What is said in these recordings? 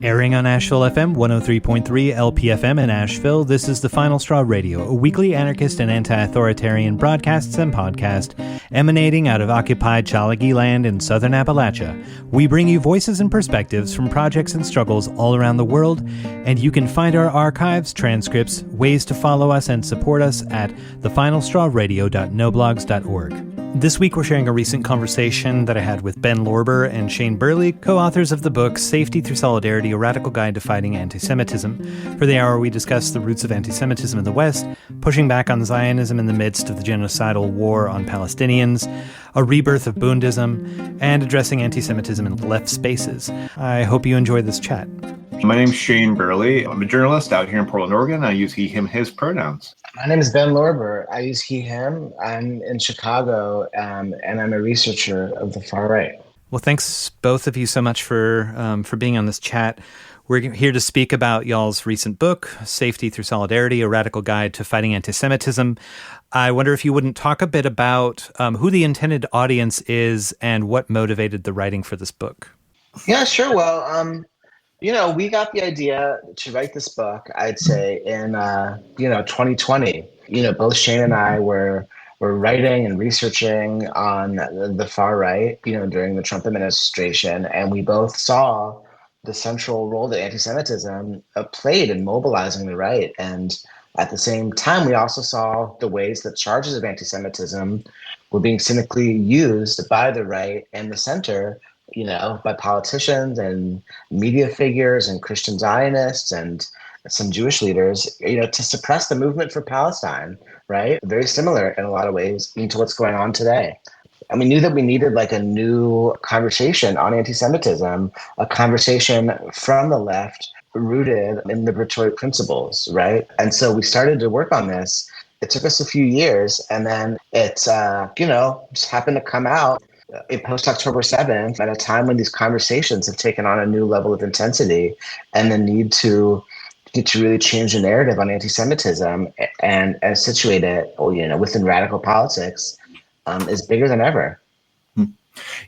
Airing on Asheville FM 103.3 LPFM in Asheville, this is The Final Straw Radio, a weekly anarchist and anti-authoritarian broadcasts and podcast emanating out of occupied Chalagi land in southern Appalachia. We bring you voices and perspectives from projects and struggles all around the world, and you can find our archives, transcripts, ways to follow us and support us at thefinalstrawradio.noblogs.org. This week we're sharing a recent conversation that I had with Ben Lorber and Shane Burley, co-authors of the book Safety Through Solidarity, A Radical Guide to Fighting Antisemitism. For the hour we discuss the roots of antisemitism in the West, pushing back on Zionism in the midst of the genocidal war on Palestinians, a rebirth of Bundism, and addressing antisemitism in left spaces. I hope you enjoy this chat. My name's Shane Burley. I'm a journalist out here in Portland, Oregon. I use he, him, his pronouns. My name is Ben Lorber. I use he, him. I'm in Chicago, and I'm a researcher of the far right. Well, thanks both of you so much for being on this chat. We're here to speak about y'all's recent book, Safety Through Solidarity, A Radical Guide to Fighting Antisemitism. I wonder if you wouldn't talk a bit about who the intended audience is and what motivated the writing for this book. Yeah, sure. Well, we got the idea to write this book, I'd say, in 2020. Both Shane and I were writing and researching on the far right, during the Trump administration, and we both saw the central role that anti-Semitism played in mobilizing the right. And at the same time, we also saw the ways that charges of anti-Semitism were being cynically used by the right and the center, by politicians and media figures and Christian Zionists and some Jewish leaders, to suppress the movement for Palestine, right? Very similar in a lot of ways to what's going on today. And we knew that we needed like a new conversation on anti-Semitism, a conversation from the left rooted in liberatory principles, right? And so we started to work on this. It took us a few years, and then it's, just happened to come out in post-October 7th, at a time when these conversations have taken on a new level of intensity, and the need to really change the narrative on anti-Semitism and situate it, within radical politics, is bigger than ever.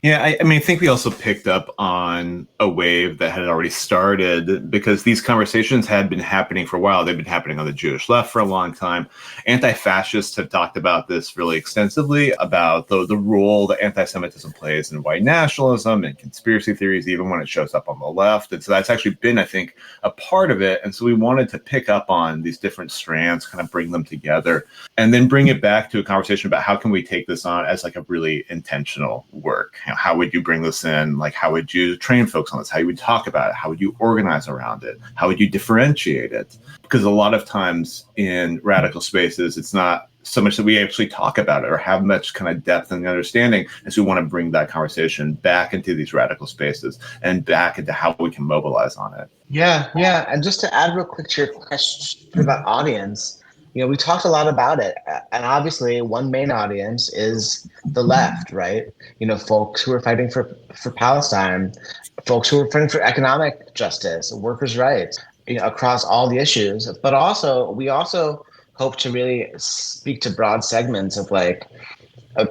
Yeah, I think we also picked up on a wave that had already started because these conversations had been happening for a while. They've been happening on the Jewish left for a long time. Anti-fascists have talked about this really extensively, about the role that anti-Semitism plays in white nationalism and conspiracy theories, even when it shows up on the left. And so that's actually been, I think, a part of it. And so we wanted to pick up on these different strands, kind of bring them together, and then bring it back to a conversation about how can we take this on as like a really intentional work. How would you bring this in? Like, how would you train folks on this? How you would talk about it? How would you organize around it? How would you differentiate it? Because a lot of times in radical spaces, it's not so much that we actually talk about it or have much kind of depth and understanding, as we want to bring that conversation back into these radical spaces and back into how we can mobilize on it. Yeah. And just to add real quick to your question about audience, we talked a lot about it, and obviously one main audience is the left, right? Folks who are fighting for Palestine, folks who are fighting for economic justice, workers' rights, across all the issues. But we also hope to really speak to broad segments of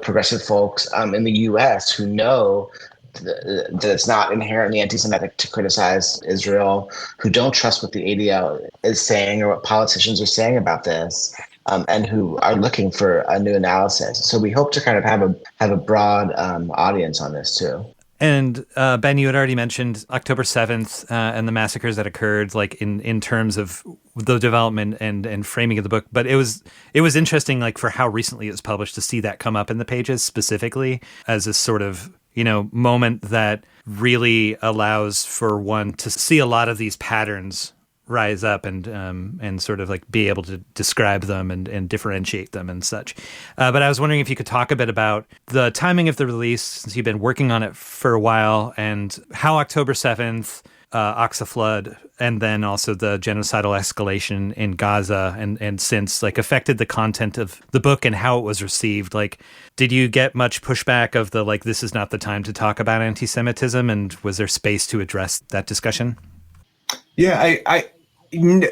progressive folks in the U.S. who know that it's not inherently anti-Semitic to criticize Israel, who don't trust what the ADL is saying or what politicians are saying about this, and who are looking for a new analysis. So we hope to kind of have a broad audience on this too. And Ben, you had already mentioned October 7th and the massacres that occurred, like in terms of the development and framing of the book. But it was interesting, like for how recently it was published, to see that come up in the pages specifically as a sort of moment that really allows for one to see a lot of these patterns rise up and sort of like be able to describe them and differentiate them and such. But I was wondering if you could talk a bit about the timing of the release, since you've been working on it for a while, and how October 7th, Aqsa flood, and then also the genocidal escalation in Gaza and since affected the content of the book and how it was received. Did you get much pushback of the this is not the time to talk about anti-Semitism, and was there space to address that discussion? Yeah, I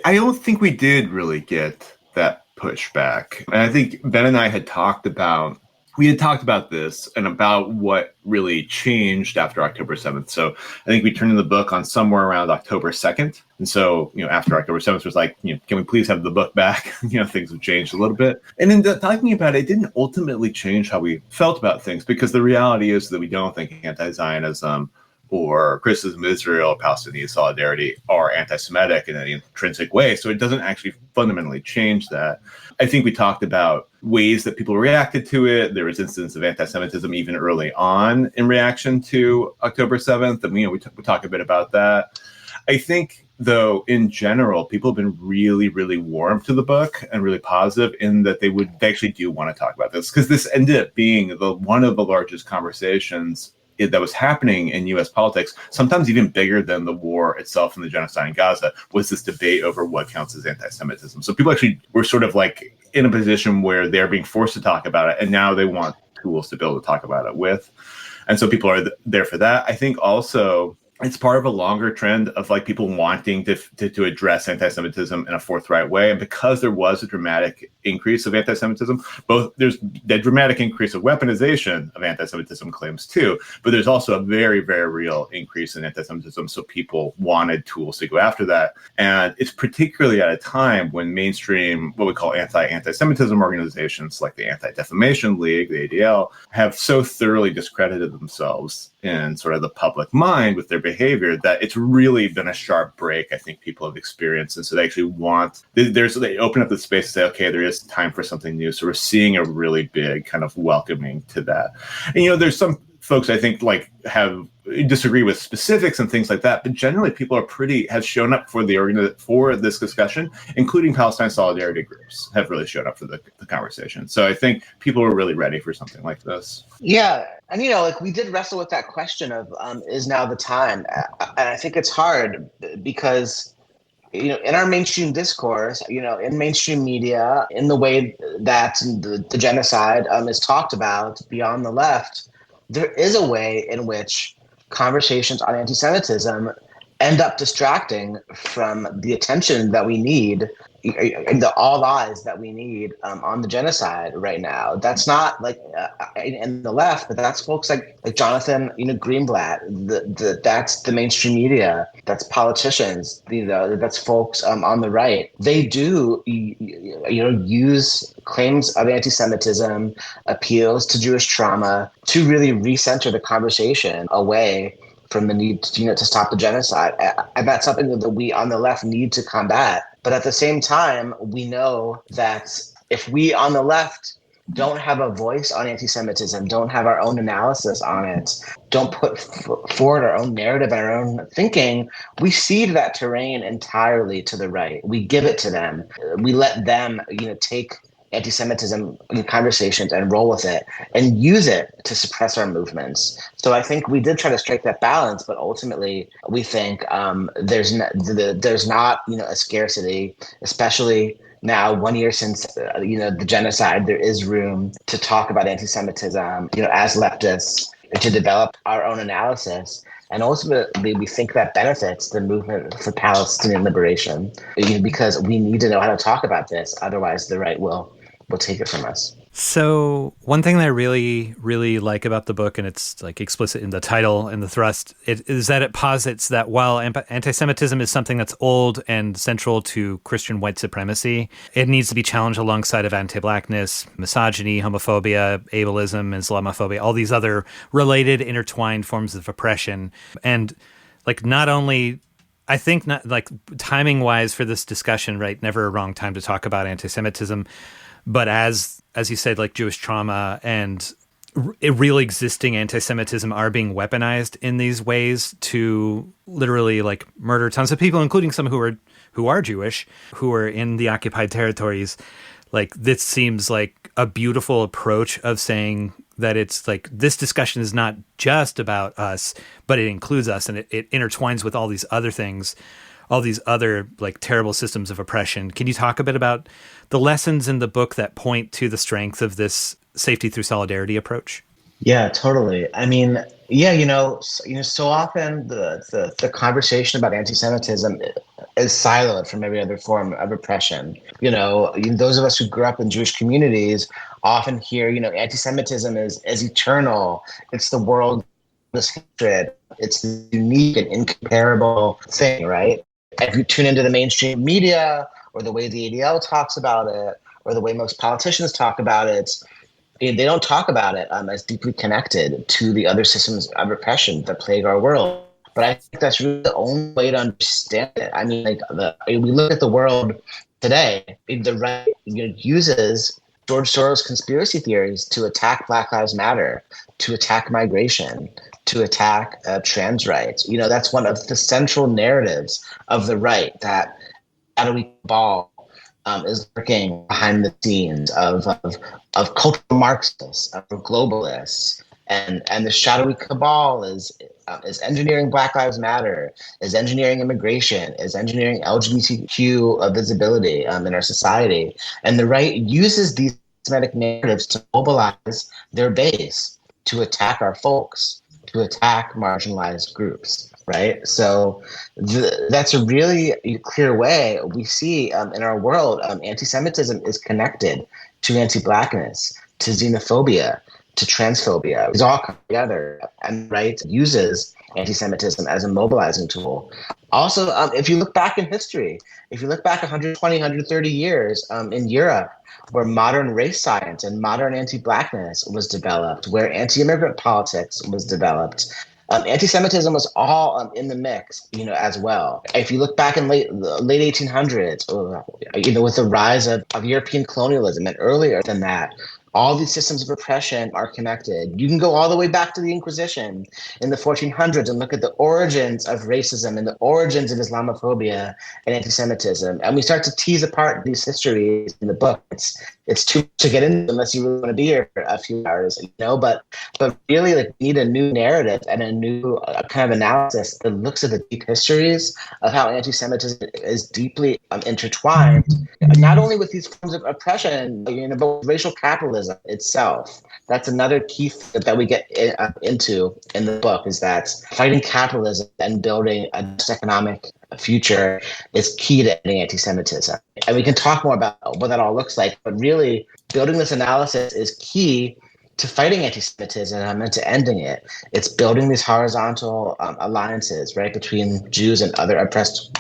don't think we did really get that pushback. And I think Ben and I had talked about we had talked about this and about what really changed after October 7th. So I think we turned in the book on somewhere around October 2nd. And so, after October 7th was like, can we please have the book back? Things have changed a little bit. And in talking about it, it didn't ultimately change how we felt about things, because the reality is that we don't think anti-Zionism or criticism of Israel, Palestinian solidarity are anti-Semitic in any intrinsic way. So it doesn't actually fundamentally change that. I think we talked about ways that people reacted to it. There was instances of anti-Semitism even early on in reaction to October 7th. And, we talk a bit about that. I think, though, in general, people have been really, really warm to the book and really positive in that they actually do want to talk about this, because this ended up being one of the largest conversations that was happening in U.S. politics, sometimes even bigger than the war itself and the genocide in Gaza, was this debate over what counts as anti-Semitism. So people actually were sort of like in a position where they're being forced to talk about it, and now they want tools to be able to talk about it with. And so people are there for that. I think also it's part of a longer trend of like people wanting to address anti-Semitism in a forthright way. And because there was a dramatic increase of anti-Semitism, there's the dramatic increase of weaponization of anti-Semitism claims too, but there's also a very, very real increase in anti-Semitism. So people wanted tools to go after that. And it's particularly at a time when mainstream, what we call anti-Semitism organizations like the Anti-Defamation League, the ADL, have so thoroughly discredited themselves in sort of the public mind with their behavior that it's really been a sharp break I think people have experienced. And so they actually they open up the space to say, okay, there is time for something new. So we're seeing a really big kind of welcoming to that. And, there's some folks I think like disagree with specifics and things like that, but generally people have shown up for this discussion, including Palestine solidarity groups have really showed up for the conversation. So I think people are really ready for something like this. Yeah. And, we did wrestle with that question of, is now the time? And I think it's hard because, in our mainstream discourse, in mainstream media, in the way that the genocide is talked about beyond the left, there is a way in which conversations on anti-Semitism end up distracting from the attention that we need and the all eyes that we need on the genocide right now. That's not like in the left, but that's folks like Jonathan Greenblatt. That's the mainstream media. That's politicians. That's folks on the right. They do use claims of anti-Semitism, appeals to Jewish trauma to really recenter the conversation away from the need to stop the genocide. And that's something that we on the left need to combat. But at the same time, we know that if we on the left don't have a voice on anti-Semitism, don't have our own analysis on it, don't put forward our own narrative and our own thinking, we cede that terrain entirely to the right. We give it to them. We let them, take anti-Semitism conversations and roll with it and use it to suppress our movements. So I think we did try to strike that balance, but ultimately we think there's not a scarcity, especially now 1 year since the genocide. There is room to talk about anti-Semitism as leftists, to develop our own analysis. And ultimately, we think that benefits the movement for Palestinian liberation, because we need to know how to talk about this. Otherwise, the right will take it from us. So one thing that I really, really like about the book, and it's like explicit in the title and the thrust, is that it posits that while anti-Semitism is something that's old and central to Christian white supremacy, it needs to be challenged alongside of anti-blackness, misogyny, homophobia, ableism, Islamophobia, all these other related, intertwined forms of oppression. And like not only... I think not like timing wise for this discussion, right? Never a wrong time to talk about anti-Semitism. But as you said, like Jewish trauma and real existing anti-Semitism are being weaponized in these ways to literally like murder tons of people, including some who are Jewish, who are in the occupied territories. Like this seems like a beautiful approach of saying that it's like this discussion is not just about us, but it includes us and it intertwines with all these other things, all these other like terrible systems of oppression. Can you talk a bit about the lessons in the book that point to the strength of this safety through solidarity approach? Yeah, totally. I mean, yeah, so often the conversation about anti-Semitism is siloed from every other form of oppression. Those of us who grew up in Jewish communities often hear, anti-Semitism is eternal. It's the world this hatred. It's the unique and incomparable thing, right? If you tune into the mainstream media or the way the ADL talks about it or the way most politicians talk about it, they don't talk about it as deeply connected to the other systems of repression that plague our world. But I think that's really the only way to understand it. I mean, we look at the world today, the right uses George Soros conspiracy theories to attack Black Lives Matter, to attack migration, to attack trans rights. That's one of the central narratives of the right, that shadowy cabal is lurking behind the scenes of cultural Marxists, of globalists, and the shadowy cabal is engineering Black Lives Matter, is engineering immigration, is engineering LGBTQ visibility in our society, and the right uses these Semitic narratives to mobilize their base to attack our folks, to attack marginalized groups. Right. So that's a really clear way we see in our world. Anti-Semitism is connected to anti-Blackness, to xenophobia, to transphobia. It's all come together, and right uses anti-Semitism as a mobilizing tool. Also, if you look back in history, if you look back 120, 130 years in Europe, where modern race science and modern anti-Blackness was developed, where anti-immigrant politics was developed, anti-Semitism was all in the mix, as well. If you look back in late 1800s, with the rise of European colonialism, and earlier than that, all these systems of repression are connected. You can go all the way back to the Inquisition in the 1400s and look at the origins of racism and the origins of Islamophobia and anti-Semitism. And we start to tease apart these histories in the book. It's too much to get into unless you really want to be here for a few hours, but really, we need a new narrative and a new kind of analysis that looks at the deep histories of how anti-Semitism is deeply intertwined, not only with these forms of oppression, but with racial capitalism itself. That's another key that we get into in the book, is that fighting capitalism and building a just economic future is key to ending anti-Semitism. And we can talk more about what that all looks like, but really building this analysis is key to fighting anti-Semitism and to ending it. It's building these horizontal alliances, right, between Jews and other oppressed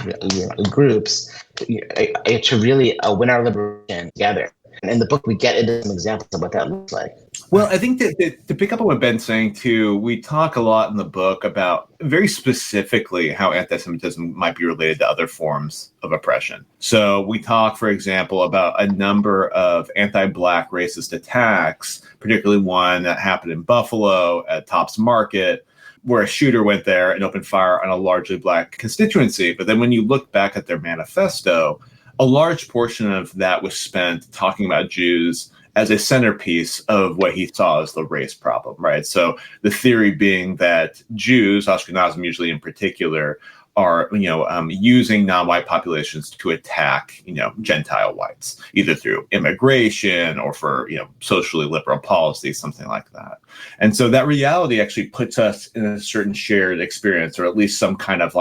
groups to really win our liberation together. And in the book, we get into some examples of what that looks like. Well, I think that to pick up on what Ben's saying too, we talk a lot in the book about very specifically how anti-Semitism might be related to other forms of oppression. So we talk, for example, about a number of anti-Black racist attacks, particularly one that happened in Buffalo at Tops Market, where a shooter went there and opened fire on a largely Black constituency. But then when you look back at their manifesto, a large portion of that was spent talking about Jews as a centerpiece of what he saw as the race problem, right? So the theory being that Jews, Ashkenazim usually in particular, are using non-white populations to attack Gentile whites, either through immigration or for socially liberal policies, something like that. And so that reality actually puts us in a certain shared experience, or at least some kind of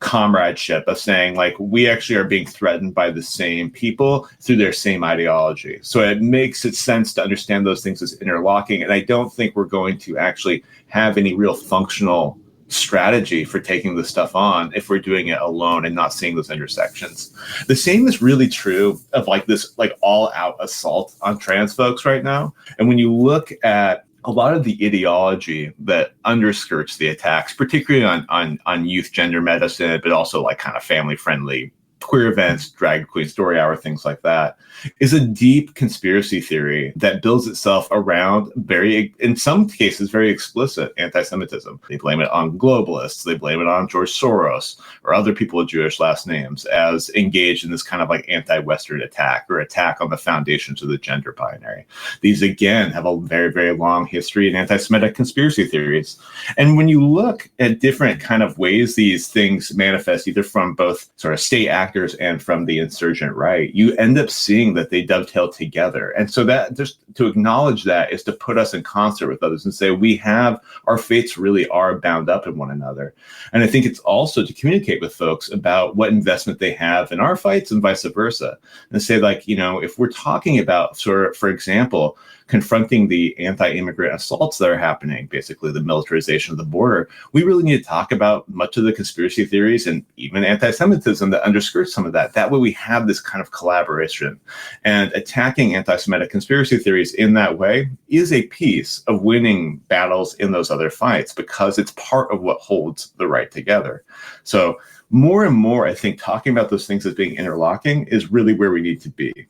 comradeship of saying we actually are being threatened by the same people through their same ideology. So it makes it sense to understand those things as interlocking. And I don't think we're going to actually have any real functional strategy for taking this stuff on if we're doing it alone and not seeing those intersections. The same is really true of this all out assault on trans folks right now. And when you look at a lot of the ideology that underskirts the attacks, particularly on youth gender medicine, but also kind of family friendly queer events, drag queen story hour, things like that, is a deep conspiracy theory that builds itself around in some cases, very explicit anti-Semitism. They blame it on globalists. They blame it on George Soros or other people with Jewish last names as engaged in this kind of anti-Western attack or attack on the foundations of the gender binary. These, again, have a very, very long history in anti-Semitic conspiracy theories. And when you look at different kind of ways these things manifest, either from both sort of state actors actors and from the insurgent right, you end up seeing that they dovetail together. And so that just to acknowledge that is to put us in concert with others and say our fates really are bound up in one another. And I think it's also to communicate with folks about what investment they have in our fights and vice versa. And say, like, if we're talking about for example, confronting the anti-immigrant assaults that are happening, basically the militarization of the border, we really need to talk about much of the conspiracy theories and even anti-Semitism that underskirts some of that. That way we have this kind of collaboration. And attacking anti-Semitic conspiracy theories in that way is a piece of winning battles in those other fights, because it's part of what holds the right together. So more and more, I think talking about those things as being interlocking is really where we need to be.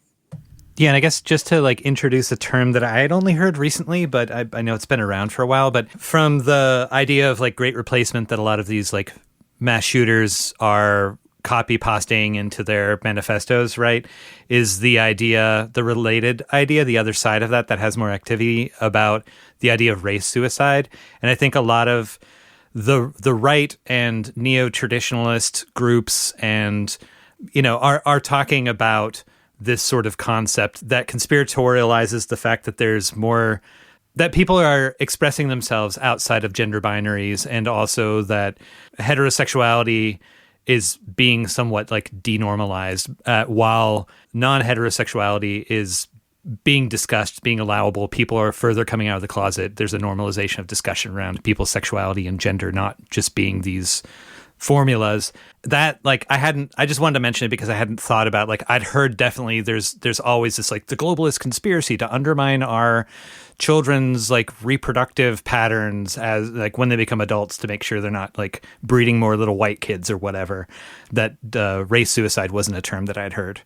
Yeah, and I guess just to introduce a term that I had only heard recently, but I know it's been around for a while, but from the idea of great replacement that a lot of these mass shooters are copy pasting into their manifestos, right, is the related idea, the other side of that has more activity, about the idea of race suicide. And I think a lot of the right and neo-traditionalist groups and, are talking about this sort of concept that conspiratorializes the fact that there's more, that people are expressing themselves outside of gender binaries, and also that heterosexuality is being somewhat denormalized, while non-heterosexuality is being discussed, being allowable. People are further coming out of the closet. There's a normalization of discussion around people's sexuality and gender, not just being these formulas that I just wanted to mention it because I hadn't thought about, I'd heard definitely there's always this the globalist conspiracy to undermine our children's reproductive patterns as when they become adults, to make sure they're not breeding more little white kids or whatever. That race suicide wasn't a term that I'd heard.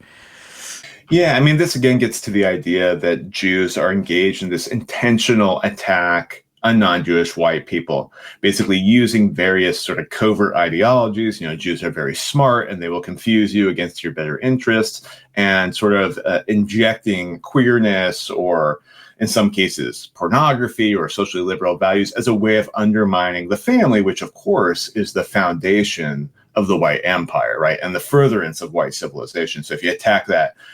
Yeah, I mean, this again gets to the idea that Jews are engaged in this intentional attack on non-Jewish white people, basically using various sort of covert ideologies. Jews are very smart and they will confuse you against your better interests, and sort of injecting queerness, or in some cases pornography or socially liberal values, as a way of undermining the family, which of course is the foundation of the white empire, right? And the furtherance of white civilization. So if you attack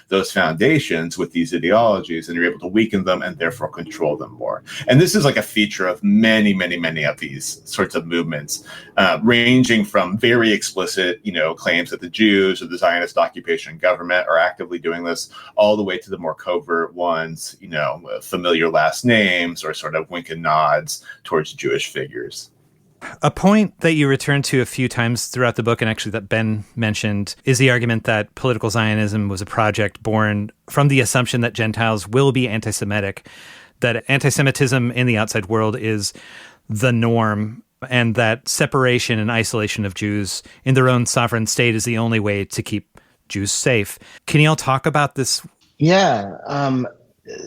those foundations with these ideologies, and you're able to weaken them and therefore control them more. And this is a feature of many, many, many of these sorts of movements, ranging from very explicit, claims that the Jews or the Zionist occupation government are actively doing this, all the way to the more covert ones, familiar last names or sort of wink and nods towards Jewish figures. A point that you return to a few times throughout the book, and actually that Ben mentioned, is the argument that political Zionism was a project born from the assumption that Gentiles will be anti-Semitic, that anti-Semitism in the outside world is the norm, and that separation and isolation of Jews in their own sovereign state is the only way to keep Jews safe. Can you all talk about this? Yeah.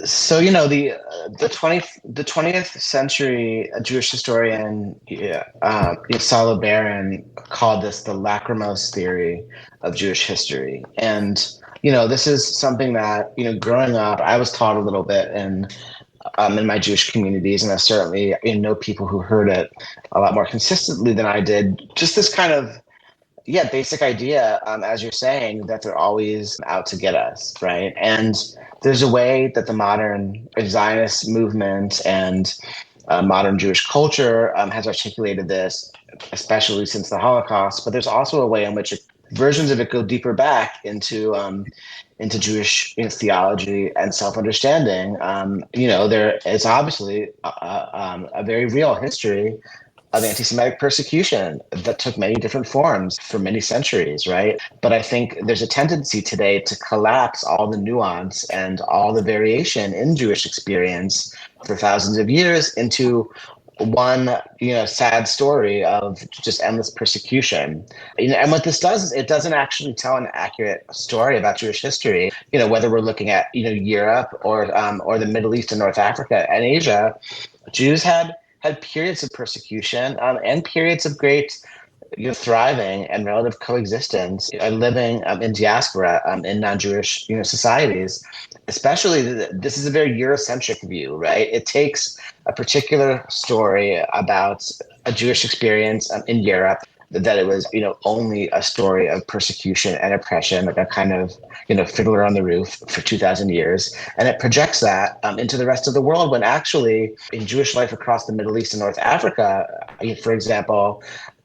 So the 20th century Jewish historian Isabel Baron called this the lachrymose theory of Jewish history, and this is something that growing up I was taught a little bit in my Jewish communities, and I certainly know people who heard it a lot more consistently than I did. Just this kind of basic idea, as you're saying, that they're always out to get us, right? And there's a way that the modern Zionist movement and modern Jewish culture has articulated this, especially since the Holocaust. But there's also a way in which versions of it go deeper back into Jewish theology and self-understanding. There is obviously a very real history of anti-Semitic persecution that took many different forms for many centuries, right? But I think there's a tendency today to collapse all the nuance and all the variation in Jewish experience for thousands of years into one, sad story of just endless persecution. And what this does is it doesn't actually tell an accurate story about Jewish history. Whether we're looking at Europe or the Middle East and North Africa and Asia, Jews had periods of persecution and periods of great thriving and relative coexistence, living in diaspora in non-Jewish societies. Especially, this is a very Eurocentric view, right? It takes a particular story about a Jewish experience in Europe that it was, only a story of persecution and oppression, like a kind of, Fiddler on the Roof for 2,000 years. And it projects that into the rest of the world, when actually in Jewish life across the Middle East and North Africa, for example,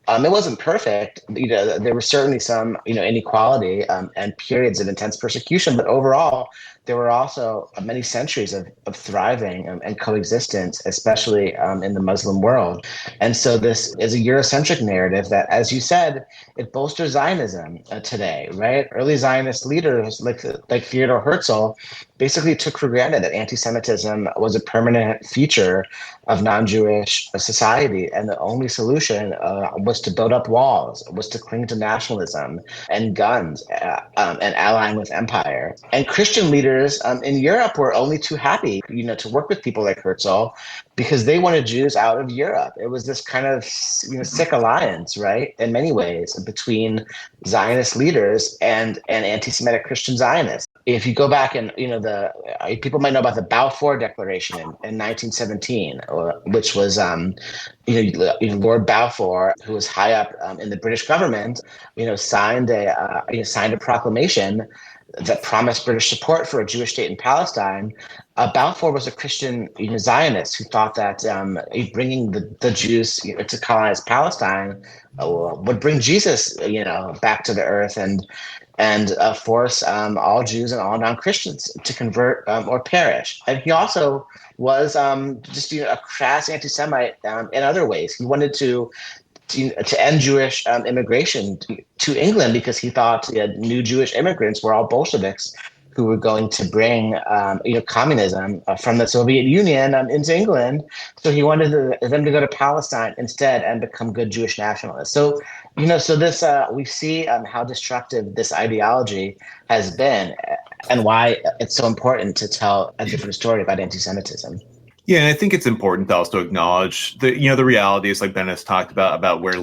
it wasn't perfect. There was certainly some, inequality and periods of intense persecution, but overall, there were also many centuries of thriving and coexistence, especially in the Muslim world. And so this is a Eurocentric narrative that, as you said, it bolsters Zionism today, right? Early Zionist leaders like Theodor Herzl basically took for granted that anti-Semitism was a permanent feature of non-Jewish society, and the only solution was to build up walls, was to cling to nationalism and guns and allying with empire. And Christian leaders in Europe were only too happy, to work with people like Herzl, because they wanted Jews out of Europe. It was this kind of sick alliance, right, in many ways, between Zionist leaders and anti-Semitic Christian Zionists. If you go back and people might know about the Balfour Declaration in 1917, which was Lord Balfour, who was high up in the British government, signed a proclamation that promised British support for a Jewish state in Palestine. Balfour was a Christian Zionist who thought that bringing the Jews to colonize Palestine would bring Jesus back to the earth and force all Jews and all non-Christians to convert or perish. And he also was just a crass anti-Semite in other ways. He wanted to end Jewish immigration to England, because he thought new Jewish immigrants were all Bolsheviks who were going to bring communism from the Soviet Union into England. So he wanted them to go to Palestine instead and become good Jewish nationalists. So this we see how destructive this ideology has been, and why it's so important to tell a different story about anti-Semitism. Yeah, and I think it's important to also acknowledge the realities, like Ben has talked about where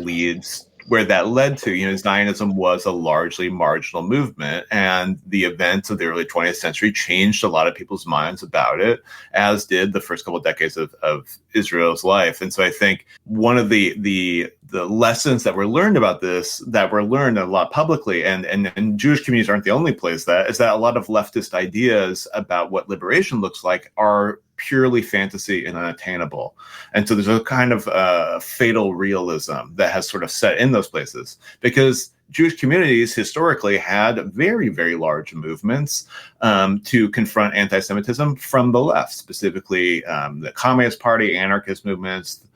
that led to. Zionism was a largely marginal movement, and the events of the early 20th century changed a lot of people's minds about it, as did the first couple of decades of Israel's life. And so I think one of the lessons that were learned about this, that were learned a lot publicly, and Jewish communities aren't the only place that, is that a lot of leftist ideas about what liberation looks like are purely fantasy and unattainable. And so there's a kind of fatal realism that has sort of set in those places, because Jewish communities historically had very, very large movements to confront anti-Semitism from the left, specifically the Communist Party, anarchist movements,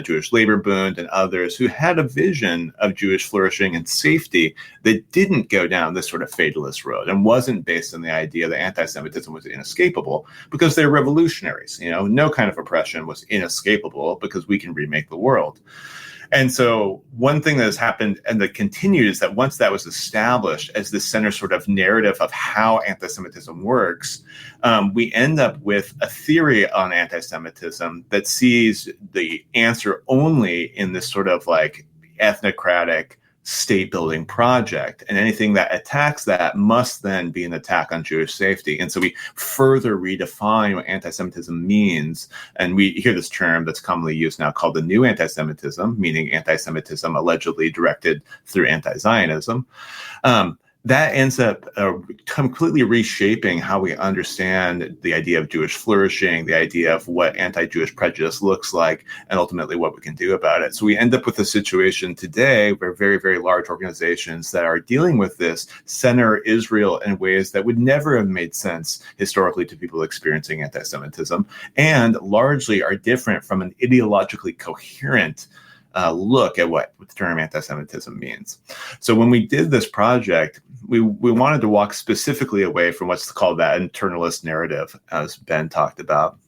Jewish Labor Bund, and others who had a vision of Jewish flourishing and safety that didn't go down this sort of fatalist road and wasn't based on the idea that anti-Semitism was inescapable, because they're revolutionaries. No kind of oppression was inescapable because we can remake the world. And so one thing that has happened and that continued is that once that was established as the center sort of narrative of how anti-Semitism works, we end up with a theory on anti-Semitism that sees the answer only in this sort of like ethnocratic state building project, and anything that attacks that must then be an attack on Jewish safety. And so we further redefine what anti-Semitism means, and we hear this term that's commonly used now called the new anti-Semitism, meaning anti-Semitism allegedly directed through anti-Zionism. That ends up completely reshaping how we understand the idea of Jewish flourishing, the idea of what anti-Jewish prejudice looks like, and ultimately what we can do about it. So we end up with a situation today where very, very large organizations that are dealing with this center Israel in ways that would never have made sense historically to people experiencing anti-Semitism, and largely are different from an ideologically coherent look at what the term anti-Semitism means. So when we did this project, we wanted to walk specifically away from what's called that internalist narrative, as Ben talked about,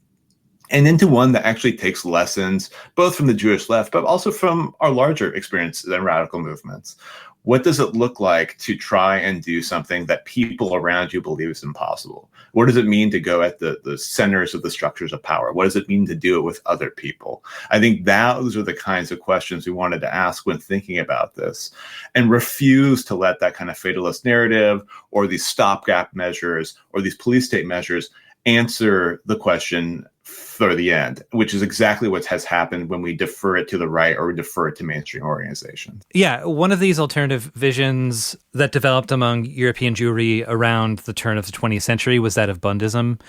and into one that actually takes lessons both from the Jewish left, but also from our larger experiences and radical movements. What does it look like to try and do something that people around you believe is impossible? What does it mean to go at the centers of the structures of power? What does it mean to do it with other people? I think those are the kinds of questions we wanted to ask when thinking about this, and refuse to let that kind of fatalist narrative or these stopgap measures or these police state measures answer the question for the end, which is exactly what has happened when we defer it to the right or defer it to mainstream organizations. Yeah, one of these alternative visions that developed among European Jewry around the turn of the 20th century was that of Bundism,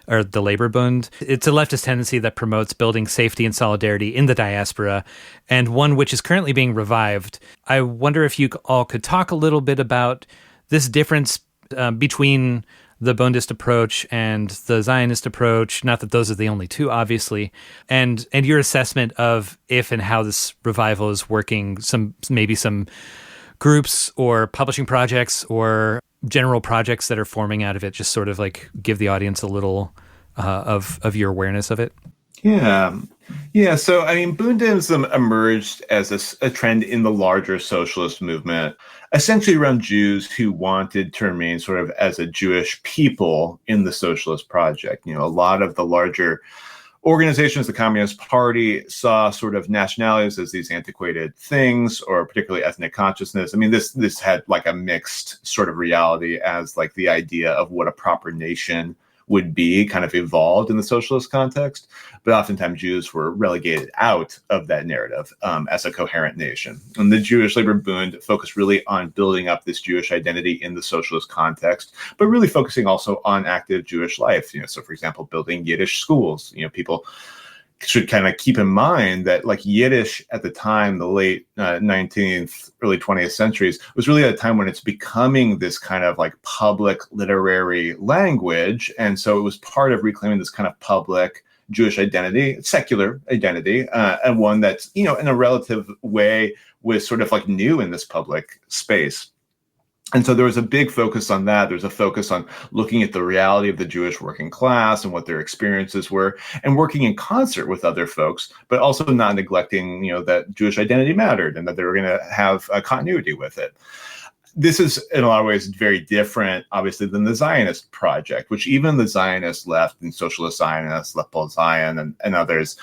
or the labor Bund. It's a leftist tendency that promotes building safety and solidarity in the diaspora, and one which is currently being revived. I wonder if you all could talk a little bit about this difference between the Bundist approach and the Zionist approach, not that those are the only two, obviously, and your assessment of if and how this revival is working, maybe some groups or publishing projects or general projects that are forming out of it, just sort of like give the audience a little of your awareness of it. Yeah. So, I mean, Bundism emerged as a trend in the larger socialist movement, essentially around Jews who wanted to remain sort of as a Jewish people in the socialist project. You know, a lot of the larger organizations, the Communist Party, saw sort of nationalities as these antiquated things, or particularly ethnic consciousness. I mean, this had like a mixed sort of reality as like the idea of what a proper nation would be kind of evolved in the socialist context, but oftentimes Jews were relegated out of that narrative as a coherent nation. And the Jewish Labor Bund focused really on building up this Jewish identity in the socialist context, but really focusing also on active Jewish life. You know, so for example, building Yiddish schools. You know, people should kind of keep in mind that like Yiddish at the time, the late 19th, early 20th centuries, was really at a time when it's becoming this kind of like public literary language. And so it was part of reclaiming this kind of public Jewish identity, secular identity, and one that's, you know, in a relative way was sort of like new in this public space. And so there was a big focus on that. There's a focus on looking at the reality of the Jewish working class and what their experiences were, and working in concert with other folks, but also not neglecting, you know, that Jewish identity mattered and that they were going to have a continuity with it. This is in a lot of ways very different, obviously, than the Zionist project, which even the Zionist left and socialist Zionists, Left Paul Zion and others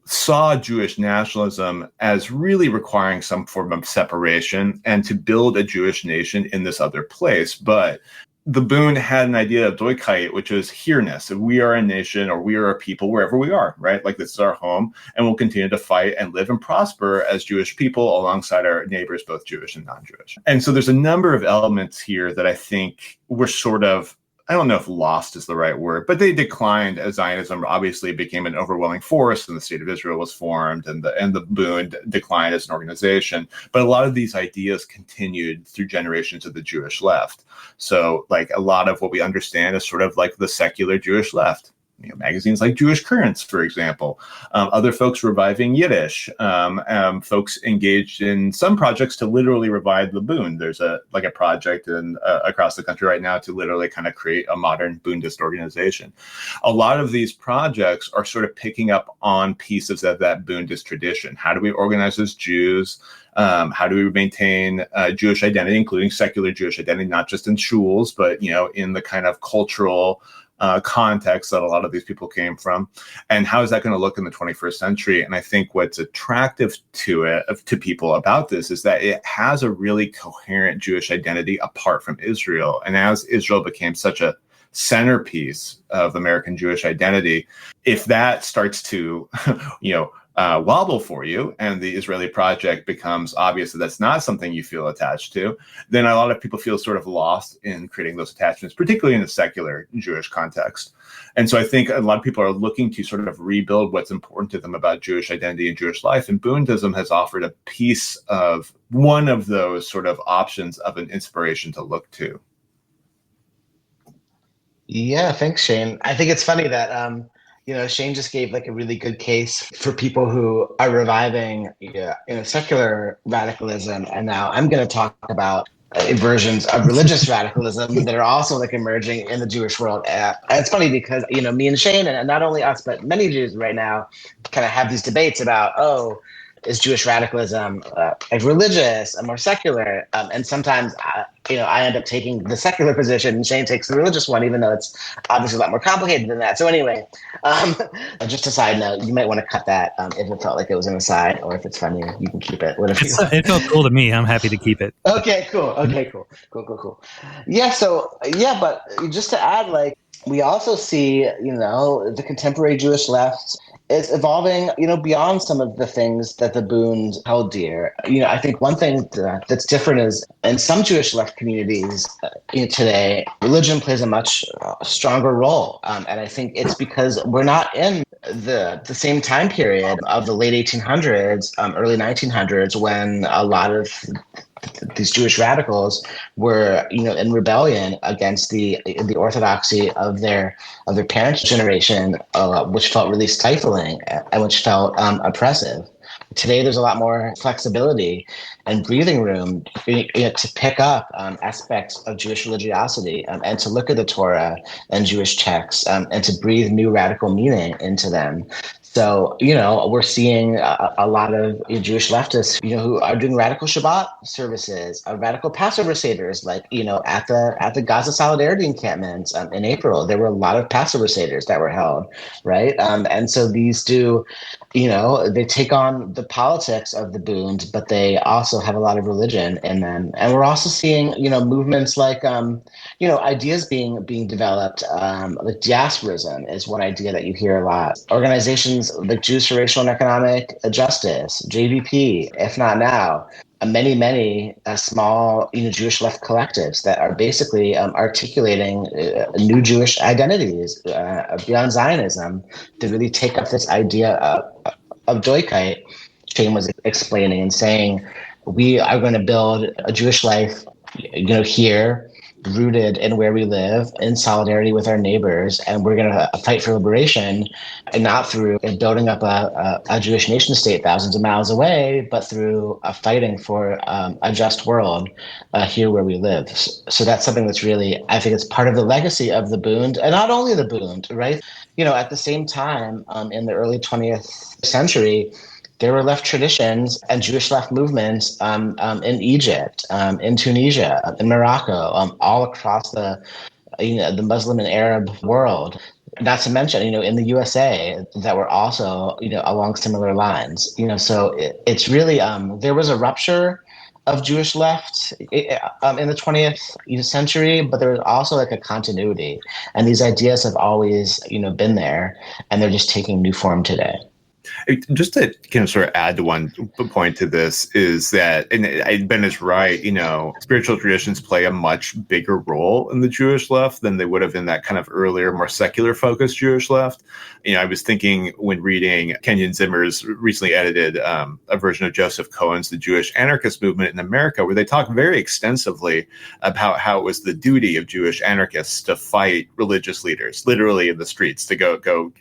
saw Jewish nationalism as really requiring some form of separation and to build a Jewish nation in this other place. But the Bund had an idea of Doikheit, which is here-ness. We are a nation, or we are a people wherever we are, right? Like this is our home, and we'll continue to fight and live and prosper as Jewish people alongside our neighbors, both Jewish and non-Jewish. And so there's a number of elements here that I think were sort of, I don't know if lost is the right word, but they declined as Zionism obviously became an overwhelming force and the state of Israel was formed, and the Bund declined as an organization. But a lot of these ideas continued through generations of the Jewish left. So like a lot of what we understand is sort of like the secular Jewish left. You know, magazines like Jewish Currents, for example, other folks reviving Yiddish, folks engaged in some projects to literally revive the Bund. There's a project across the country right now to literally kind of create a modern Bundist organization. A lot of these projects are sort of picking up on pieces of that Bundist tradition. How do we organize as Jews? How do we maintain Jewish identity, including secular Jewish identity, not just in shuls, but, you know, in the kind of cultural context that a lot of these people came from, and how is that going to look in the 21st century? And I think what's attractive to people about this is that it has a really coherent Jewish identity apart from Israel. And as Israel became such a centerpiece of American Jewish identity, if that starts to, wobble for you, and the Israeli project becomes obvious that that's not something you feel attached to, then a lot of people feel sort of lost in creating those attachments, particularly in the secular Jewish context. And so I think a lot of people are looking to sort of rebuild what's important to them about Jewish identity and Jewish life. And Bundism has offered a piece of one of those sort of options of an inspiration to look to. Yeah, thanks, Shane. I think it's funny that Shane just gave like a really good case for people who are reviving secular radicalism, and now I'm going to talk about versions of religious radicalism that are also like emerging in the Jewish world. It's funny because me and Shane, and not only us but many Jews right now, kind of have these debates about, is Jewish radicalism like religious and more secular? And sometimes I end up taking the secular position and Shane takes the religious one, even though it's obviously a lot more complicated than that. So anyway, just a side note, you might want to cut that if it felt like it was an aside, or if it's funny, you can keep it. Whatever. It felt cool to me. I'm happy to keep it. Okay, cool. Yeah. So yeah, but just to add, like, we also see, the contemporary Jewish left is evolving, beyond some of the things that the Bund held dear. I think one thing that's different is in some Jewish left communities today, religion plays a much stronger role. And I think it's because we're not in the same time period of the late 1800s, early 1900s, when a lot of these Jewish radicals were, in rebellion against the orthodoxy of their parents' generation, which felt really stifling and which felt oppressive. Today, there's a lot more flexibility and breathing room to pick up aspects of Jewish religiosity and to look at the Torah and Jewish texts and to breathe new radical meaning into them. So, we're seeing a lot of Jewish leftists, who are doing radical Shabbat services, radical Passover seders, like, at the Gaza Solidarity encampments in April. There were a lot of Passover seders that were held, right? And so these do, they take on the politics of the Bund, but they also have a lot of religion in them. And we're also seeing, movements like, ideas being developed, like diasporism is one idea that you hear a lot. Organizations like Jews for Racial and Economic Justice, JVP, If Not Now, many small Jewish left collectives that are basically articulating new Jewish identities beyond Zionism to really take up this idea of Doikite. Shane was explaining and saying, we are going to build a Jewish life, here, rooted in where we live, in solidarity with our neighbors, and we're going to fight for liberation, and not through building up a Jewish nation state thousands of miles away, but through fighting for a just world here where we live. So that's something that's really, I think it's part of the legacy of the Bund, and not only the Bund, right? At the same time, in the early 20th century, there were left traditions and Jewish left movements in Egypt, in Tunisia, in Morocco, all across the Muslim and Arab world. Not to mention, in the USA, that were also, along similar lines. So it's really there was a rupture of Jewish left in the 20th century, but there was also like a continuity, and these ideas have always been there, and they're just taking new form today. Just to kind of sort of add to one point to this is that, and Ben is right, spiritual traditions play a much bigger role in the Jewish left than they would have in that kind of earlier, more secular focused Jewish left. I was thinking when reading Kenyon Zimmer's recently edited a version of Joseph Cohen's The Jewish Anarchist Movement in America, where they talk very extensively about how it was the duty of Jewish anarchists to fight religious leaders, literally in the streets, to go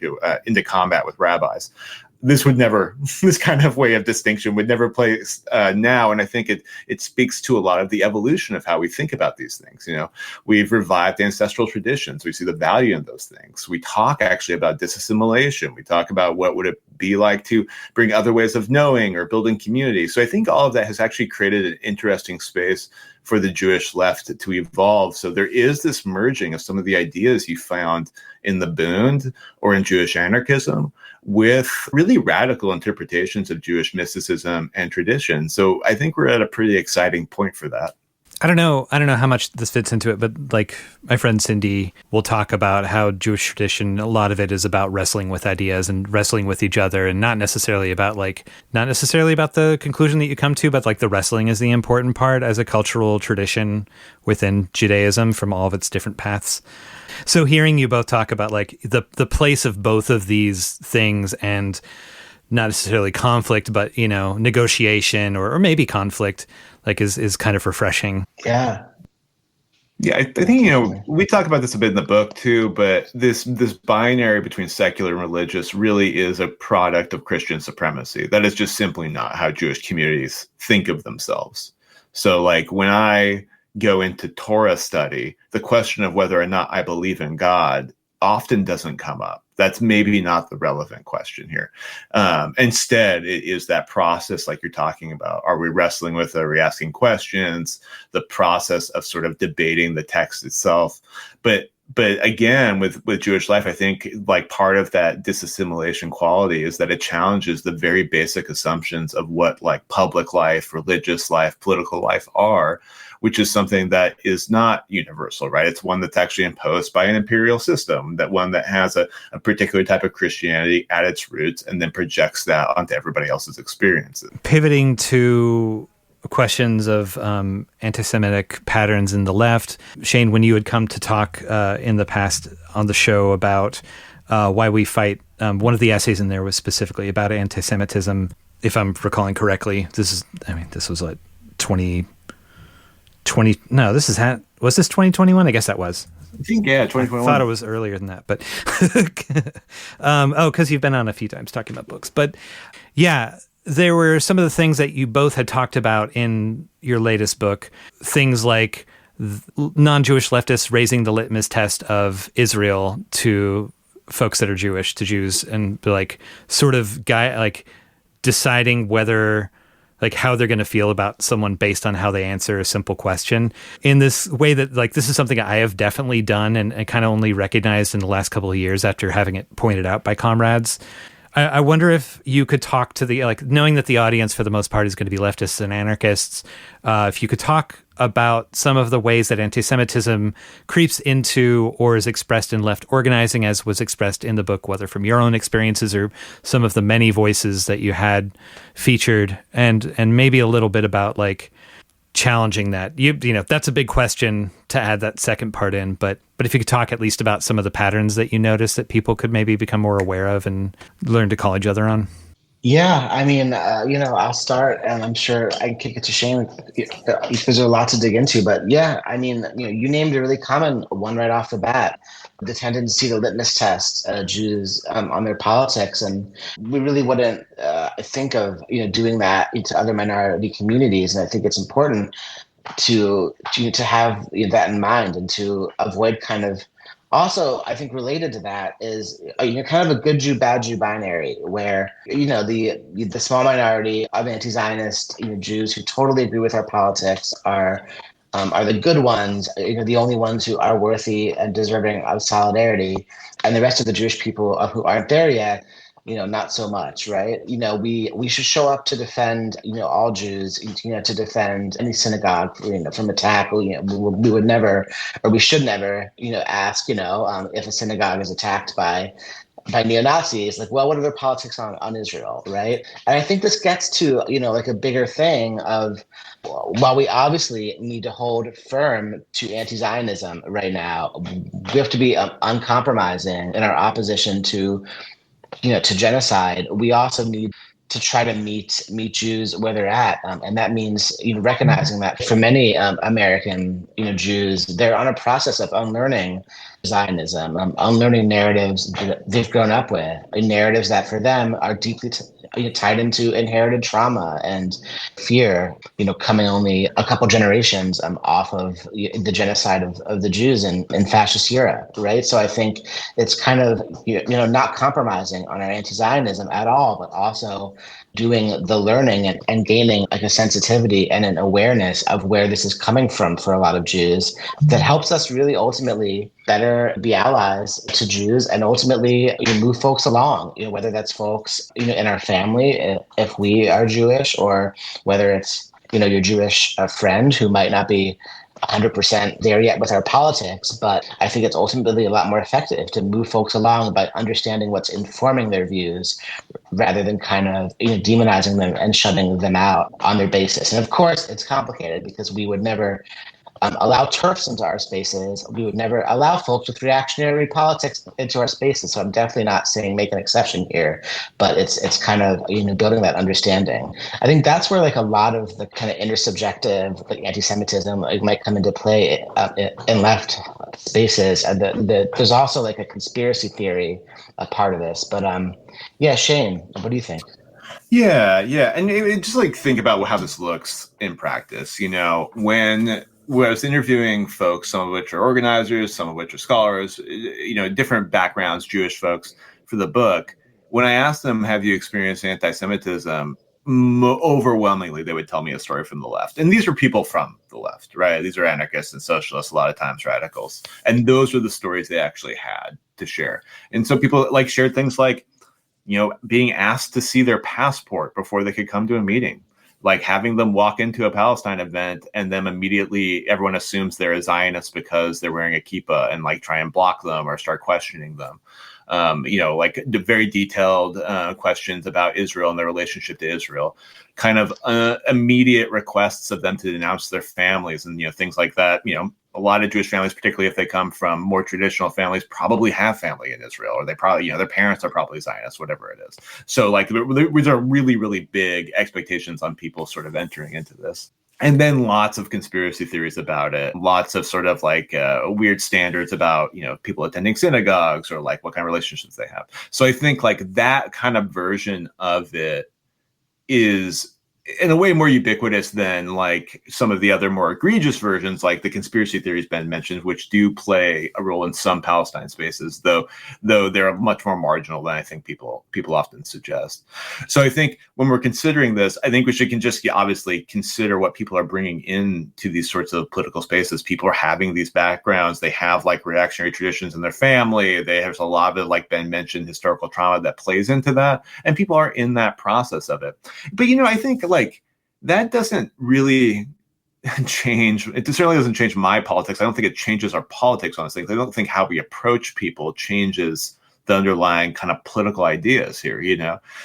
into combat with rabbis. This kind of way of distinction would never play now. And I think it speaks to a lot of the evolution of how we think about these things. We've revived ancestral traditions. We see the value in those things. We talk actually about disassimilation. We talk about what would it be like to bring other ways of knowing or building community. So I think all of that has actually created an interesting space for the Jewish left to evolve. So there is this merging of some of the ideas you found in the Bund or in Jewish anarchism with really radical interpretations of Jewish mysticism and tradition. So I think we're at a pretty exciting point for that. I don't know how much this fits into it, but like my friend Cindy will talk about how Jewish tradition, a lot of it is about wrestling with ideas and wrestling with each other, and not necessarily about the conclusion that you come to, but like the wrestling is the important part as a cultural tradition within Judaism from all of its different paths. So hearing you both talk about like the place of both of these things, and not necessarily conflict, but negotiation or maybe conflict, like is kind of refreshing. Yeah, I think we talk about this a bit in the book too, but this binary between secular and religious really is a product of Christian supremacy. That is just simply not how Jewish communities think of themselves. So like when I go into Torah study, the question of whether or not I believe in God often doesn't come up. That's maybe not the relevant question here. Instead, it is that process like you're talking about. Are we wrestling with it? Are we asking questions? The process of sort of debating the text itself. But again, with Jewish life, I think like part of that disassimilation quality is that it challenges the very basic assumptions of what like public life, religious life, political life are, which is something that is not universal, right? It's one that's actually imposed by an imperial system, that one that has a particular type of Christianity at its roots and then projects that onto everybody else's experiences. Pivoting to questions of anti-Semitic patterns in the left. Shane, when you had come to talk in the past on the show about why we fight, one of the essays in there was specifically about anti-Semitism. If I'm recalling correctly, this was like 2020. No, was this 2021? I guess that was. I think, yeah, 2021. I thought it was earlier than that, but because you've been on a few times talking about books. But yeah, there were some of the things that you both had talked about in your latest book, things like non-Jewish leftists raising the litmus test of Israel to folks that are Jewish, to Jews, and like sort of deciding whether, like, how they're going to feel about someone based on how they answer a simple question in this way that, like, this is something I have definitely done and kind of only recognized in the last couple of years after having it pointed out by comrades. I wonder if you could talk to knowing that the audience for the most part is going to be leftists and anarchists, if you could talk about some of the ways that anti-Semitism creeps into or is expressed in left organizing as was expressed in the book, whether from your own experiences or some of the many voices that you had featured, and maybe a little bit about like challenging that. You know, that's a big question to add that second part in, but if you could talk at least about some of the patterns that you notice that people could maybe become more aware of and learn to call each other on. Yeah, I mean, I'll start, and I'm sure I can kick it to Shane because there's a lot to dig into. But yeah, I mean, you named a really common one right off the bat: the tendency to litmus test Jews on their politics, and we really wouldn't think of doing that into other minority communities. And I think it's important to have that in mind and to avoid kind of. Also, I think related to that is kind of a good Jew, bad Jew binary where, the small minority of anti-Zionist Jews who totally agree with our politics are the good ones, the only ones who are worthy and deserving of solidarity, and the rest of the Jewish people who aren't there yet, not so much, right? We should show up to defend, all Jews, to defend any synagogue, from attack. We would never, or we should never, ask, if a synagogue is attacked by neo-Nazis, like, well, what are their politics on Israel, right? And I think this gets to, like a bigger thing of, while we obviously need to hold firm to anti-Zionism right now, we have to be uncompromising in our opposition to genocide. We also need to try to meet Jews where they're at, and that means recognizing that for many American Jews, they're on a process of unlearning Zionism, unlearning narratives that they've grown up with, narratives that for them are deeply tied into inherited trauma and fear, coming only a couple generations off of the genocide of the Jews in fascist Europe, right? So I think it's kind of, not compromising on our anti-Zionism at all, but also doing the learning and gaining like a sensitivity and an awareness of where this is coming from for a lot of Jews that helps us really ultimately better be allies to Jews and ultimately move folks along, whether that's folks, in our family, if we are Jewish, or whether it's, your Jewish friend who might not be 100% there yet with our politics, but I think it's ultimately a lot more effective to move folks along by understanding what's informing their views rather than kind of demonizing them and shutting them out on their basis. And of course, it's complicated because we would never allow TERFs into our spaces. We would never allow folks with reactionary politics into our spaces. So I'm definitely not saying make an exception here, but it's kind of building that understanding. I think that's where like a lot of the kind of intersubjective like anti-Semitism might come into play in left spaces. And there's also like a conspiracy theory a part of this. But yeah, Shane, what do you think? Yeah, and just like think about how this looks in practice. When where I was interviewing folks, some of which are organizers, some of which are scholars, different backgrounds, Jewish folks, for the book. When I asked them, have you experienced anti-Semitism? Overwhelmingly, they would tell me a story from the left. And these are people from the left, right? These are anarchists and socialists, a lot of times radicals. And those were the stories they actually had to share. And so people shared things like, being asked to see their passport before they could come to a meeting, like having them walk into a Palestine event and then immediately everyone assumes they're a Zionist because they're wearing a kippah and try and block them or start questioning them. The very detailed questions about Israel and their relationship to Israel, kind of immediate requests of them to denounce their families and, things like that. A lot of Jewish families, particularly if they come from more traditional families, probably have family in Israel, or they probably, their parents are probably Zionists, whatever it is. So these are really, really big expectations on people sort of entering into this. And then lots of conspiracy theories about it, lots of sort of weird standards about, people attending synagogues or what kind of relationships they have. So I think that kind of version of it is in a way more ubiquitous than some of the other more egregious versions, like the conspiracy theories Ben mentioned, which do play a role in some Palestine spaces, though they're much more marginal than I think people often suggest. So I think when we're considering this, I think we should just obviously consider what people are bringing into these sorts of political spaces. People are having these backgrounds. They have reactionary traditions in their family. They have a lot of, like Ben mentioned, historical trauma that plays into that. And people are in that process of it. But, I think that doesn't really change. It certainly doesn't change my politics. I don't think it changes our politics on these things. I don't think how we approach people changes the underlying kind of political ideas here.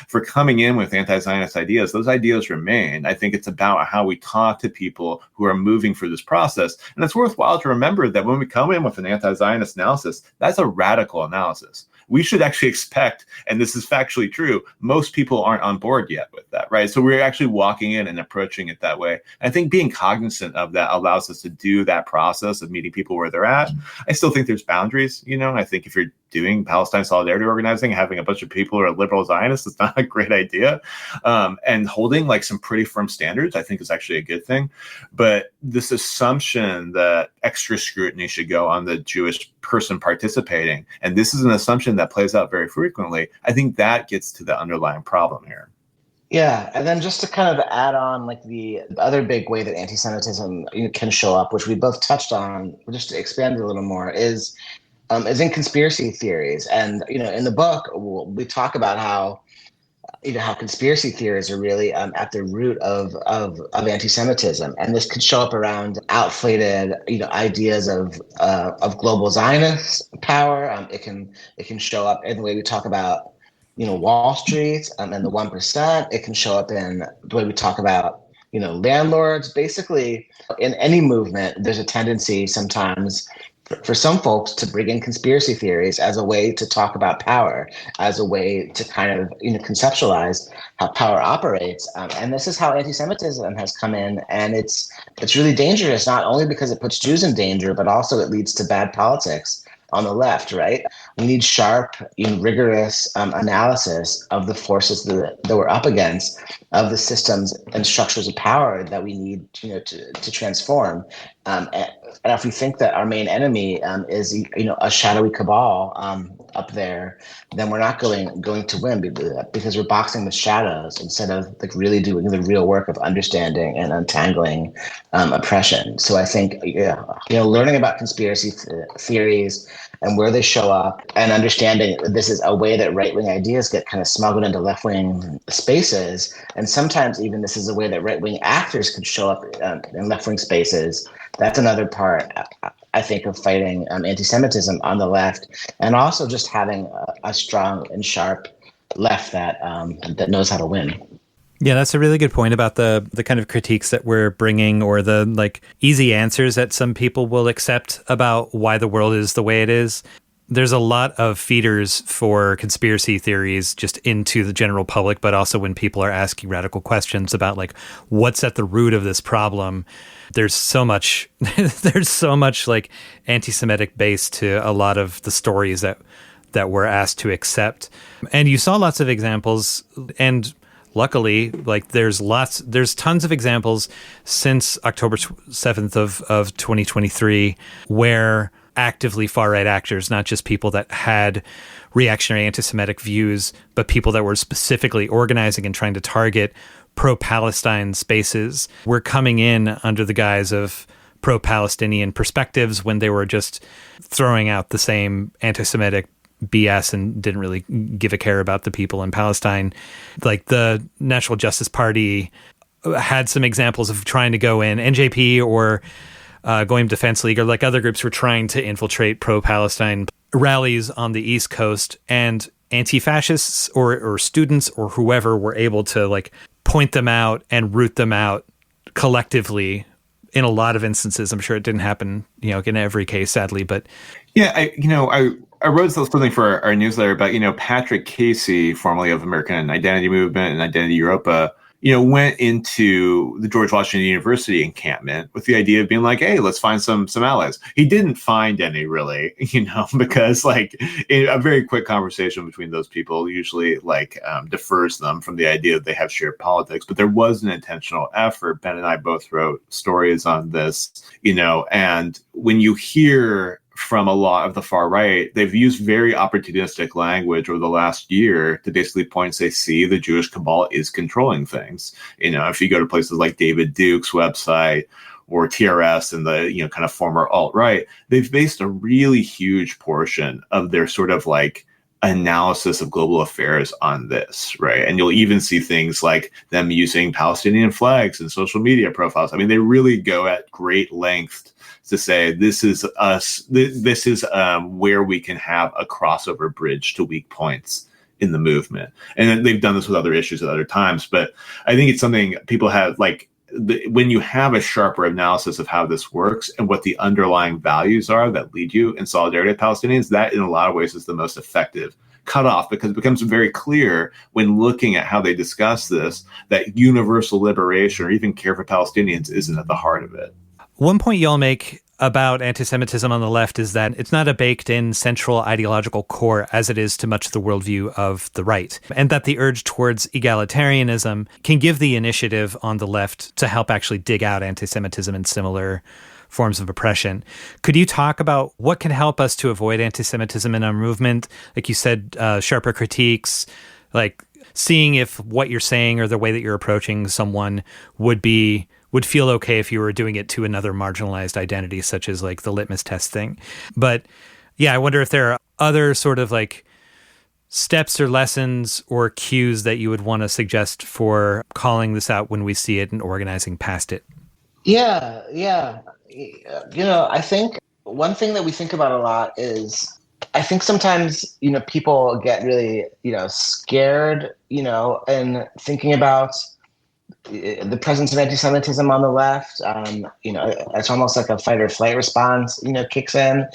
For coming in with anti-Zionist ideas, those ideas remain. I think it's about how we talk to people who are moving through this process. And it's worthwhile to remember that when we come in with an anti-Zionist analysis, that's a radical analysis. We should actually expect, and this is factually true, most people aren't on board yet with that, right? So we're actually walking in and approaching it that way. I think being cognizant of that allows us to do that process of meeting people where they're at. I still think there's boundaries, I think if you're doing Palestine solidarity organizing, having a bunch of people who are liberal Zionists is not a great idea. And holding some pretty firm standards, I think is actually a good thing. But this assumption that extra scrutiny should go on the Jewish person participating, and this is an assumption that plays out very frequently, I think that gets to the underlying problem here. Yeah, and then just to kind of add on, the other big way that anti-Semitism can show up, which we both touched on, just to expand it a little more, is in conspiracy theories. And in the book, we talk about how conspiracy theories are really at the root of anti-Semitism, and this could show up around outflated ideas of global Zionist power. It can show up in the way we talk about Wall Street and the 1%. It can show up in the way we talk about landlords. Basically, in any movement, there's a tendency sometimes for some folks to bring in conspiracy theories as a way to talk about power, as a way to kind of conceptualize how power operates. And this is how anti-Semitism has come in, and it's really dangerous, not only because it puts Jews in danger, but also it leads to bad politics on the left, right? We need sharp, rigorous analysis of the forces that we're up against, of the systems and structures of power that we need, to transform. And if we think that our main enemy is, a shadowy cabal up there, then we're not going to win because we're boxing with shadows instead of really doing the real work of understanding and untangling oppression. So I think, learning about conspiracy theories and where they show up, and understanding this is a way that right-wing ideas get kind of smuggled into left-wing spaces, and sometimes even this is a way that right-wing actors could show up in left-wing spaces. That's another part, I think, of fighting anti-Semitism on the left, and also just having a strong and sharp left that knows how to win. Yeah, that's a really good point about the kind of critiques that we're bringing, or the easy answers that some people will accept about why the world is the way it is. There's a lot of feeders for conspiracy theories just into the general public, but also when people are asking radical questions about what's at the root of this problem. There's so much anti-Semitic base to a lot of the stories that we're asked to accept. And you saw lots of examples, and luckily, like there's tons of examples since October 7th of 2023 where actively far-right actors, not just people that had reactionary anti-Semitic views, but people that were specifically organizing and trying to target pro-Palestine spaces, were coming in under the guise of pro-Palestinian perspectives when they were just throwing out the same anti-Semitic BS and didn't really give a care about the people in Palestine. Like the National Justice Party had some examples of trying to go in, NJP or Goyim Defense League or like other groups were trying to infiltrate pro-Palestine rallies on the East Coast, and anti-fascists or students or whoever were able to like point them out and root them out collectively. In a lot of instances, I'm sure it didn't happen, in every case, sadly, but yeah, I wrote something for our newsletter about, Patrick Casey, formerly of American Identity Movement and Identity Europa, went into the George Washington University encampment with the idea of being like, hey, let's find some allies. He didn't find any really, because like in a very quick conversation between those people usually defers them from the idea that they have shared politics. But there was an intentional effort. Ben and I both wrote stories on this, and when you hear from a lot of the far right, they've used very opportunistic language over the last year to basically point and say, see, the Jewish cabal is controlling things. If you go to places like David Duke's website or TRS and the, kind of former alt-right, they've based a really huge portion of their sort of like analysis of global affairs on this, right? And you'll even see things like them using Palestinian flags in social media profiles. I mean, they really go at great length to say this is us. This is where we can have a crossover bridge to weak points in the movement, and they've done this with other issues at other times. But I think it's something people have when you have a sharper analysis of how this works and what the underlying values are that lead you in solidarity with Palestinians, that in a lot of ways is the most effective cutoff, because it becomes very clear when looking at how they discuss this that universal liberation or even care for Palestinians isn't at the heart of it. One point y'all make about anti-Semitism on the left is that it's not a baked-in central ideological core as it is to much of the worldview of the right, and that the urge towards egalitarianism can give the initiative on the left to help actually dig out anti-Semitism and similar forms of oppression. Could you talk about what can help us to avoid anti-Semitism in our movement? Like you said, sharper critiques, like seeing if what you're saying or the way that you're approaching someone would feel okay if you were doing it to another marginalized identity, such as like the litmus test thing. But yeah, I wonder if there are other sort of like steps or lessons or cues that you would want to suggest for calling this out when we see it and organizing past it. Yeah. I think one thing that we think about a lot is I think sometimes, people get really, scared, and thinking about the presence of anti-Semitism on the left. It's almost like a fight or flight response, kicks in.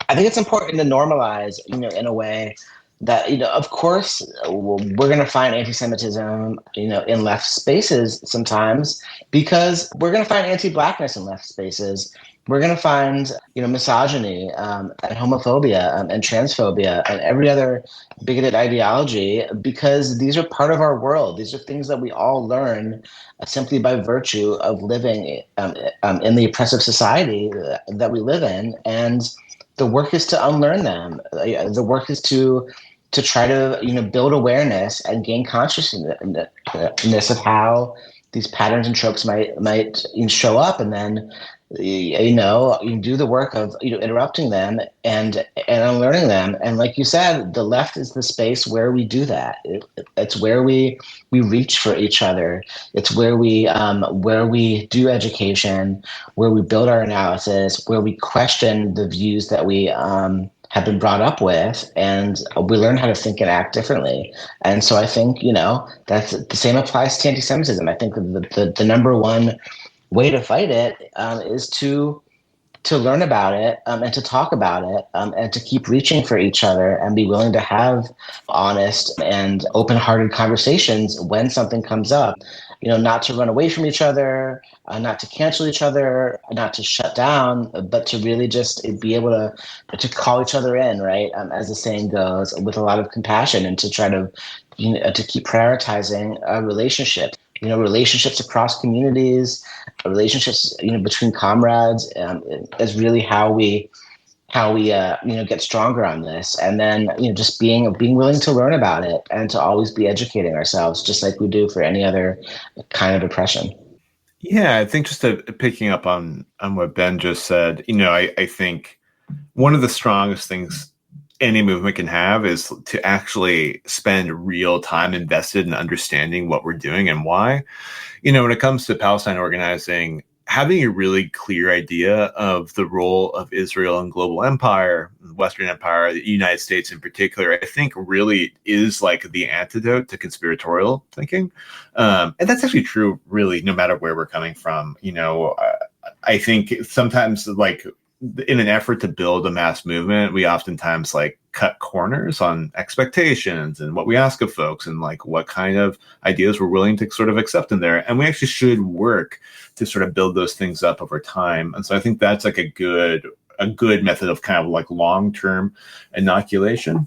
I think it's important to normalize, in a way that, of course, we're going to find anti-Semitism, in left spaces sometimes, because we're going to find anti-Blackness in left spaces. We're going to find, misogyny and homophobia and transphobia and every other bigoted ideology, because these are part of our world. These are things that we all learn simply by virtue of living in the oppressive society that we live in. And the work is to unlearn them. The work is to try to, build awareness and gain consciousness of how these patterns and tropes might show up, and then you do the work of interrupting them and unlearning them. And like you said, the left is the space where we do that. It's where we reach for each other. It's where we do education, where we build our analysis, where we question the views that we have been brought up with, and we learn how to think and act differently. And so I think, that's the same applies to anti-Semitism. I think the number one way to fight it is to learn about it, and to talk about it, and to keep reaching for each other and be willing to have honest and open-hearted conversations when something comes up. Not to run away from each other, not to cancel each other, not to shut down, but to really just be able to call each other in, right? As the saying goes, with a lot of compassion, and to try to keep prioritizing relationships. Relationships across communities, relationships between comrades, is really how we get stronger on this. And then just being willing to learn about it and to always be educating ourselves, just like we do for any other kind of oppression. Yeah, I think just picking up on what Ben just said, I think one of the strongest things any movement can have is to actually spend real time invested in understanding what we're doing and why. When it comes to Palestine organizing, having a really clear idea of the role of Israel in global empire, Western empire, the United States in particular, I think really is like the antidote to conspiratorial thinking. And that's actually true, really, no matter where we're coming from. I think sometimes, like, in an effort to build a mass movement, we oftentimes cut corners on expectations and what we ask of folks and what kind of ideas we're willing to sort of accept in there. And we actually should work to sort of build those things up over time. And so I think that's a good method of kind of long-term inoculation.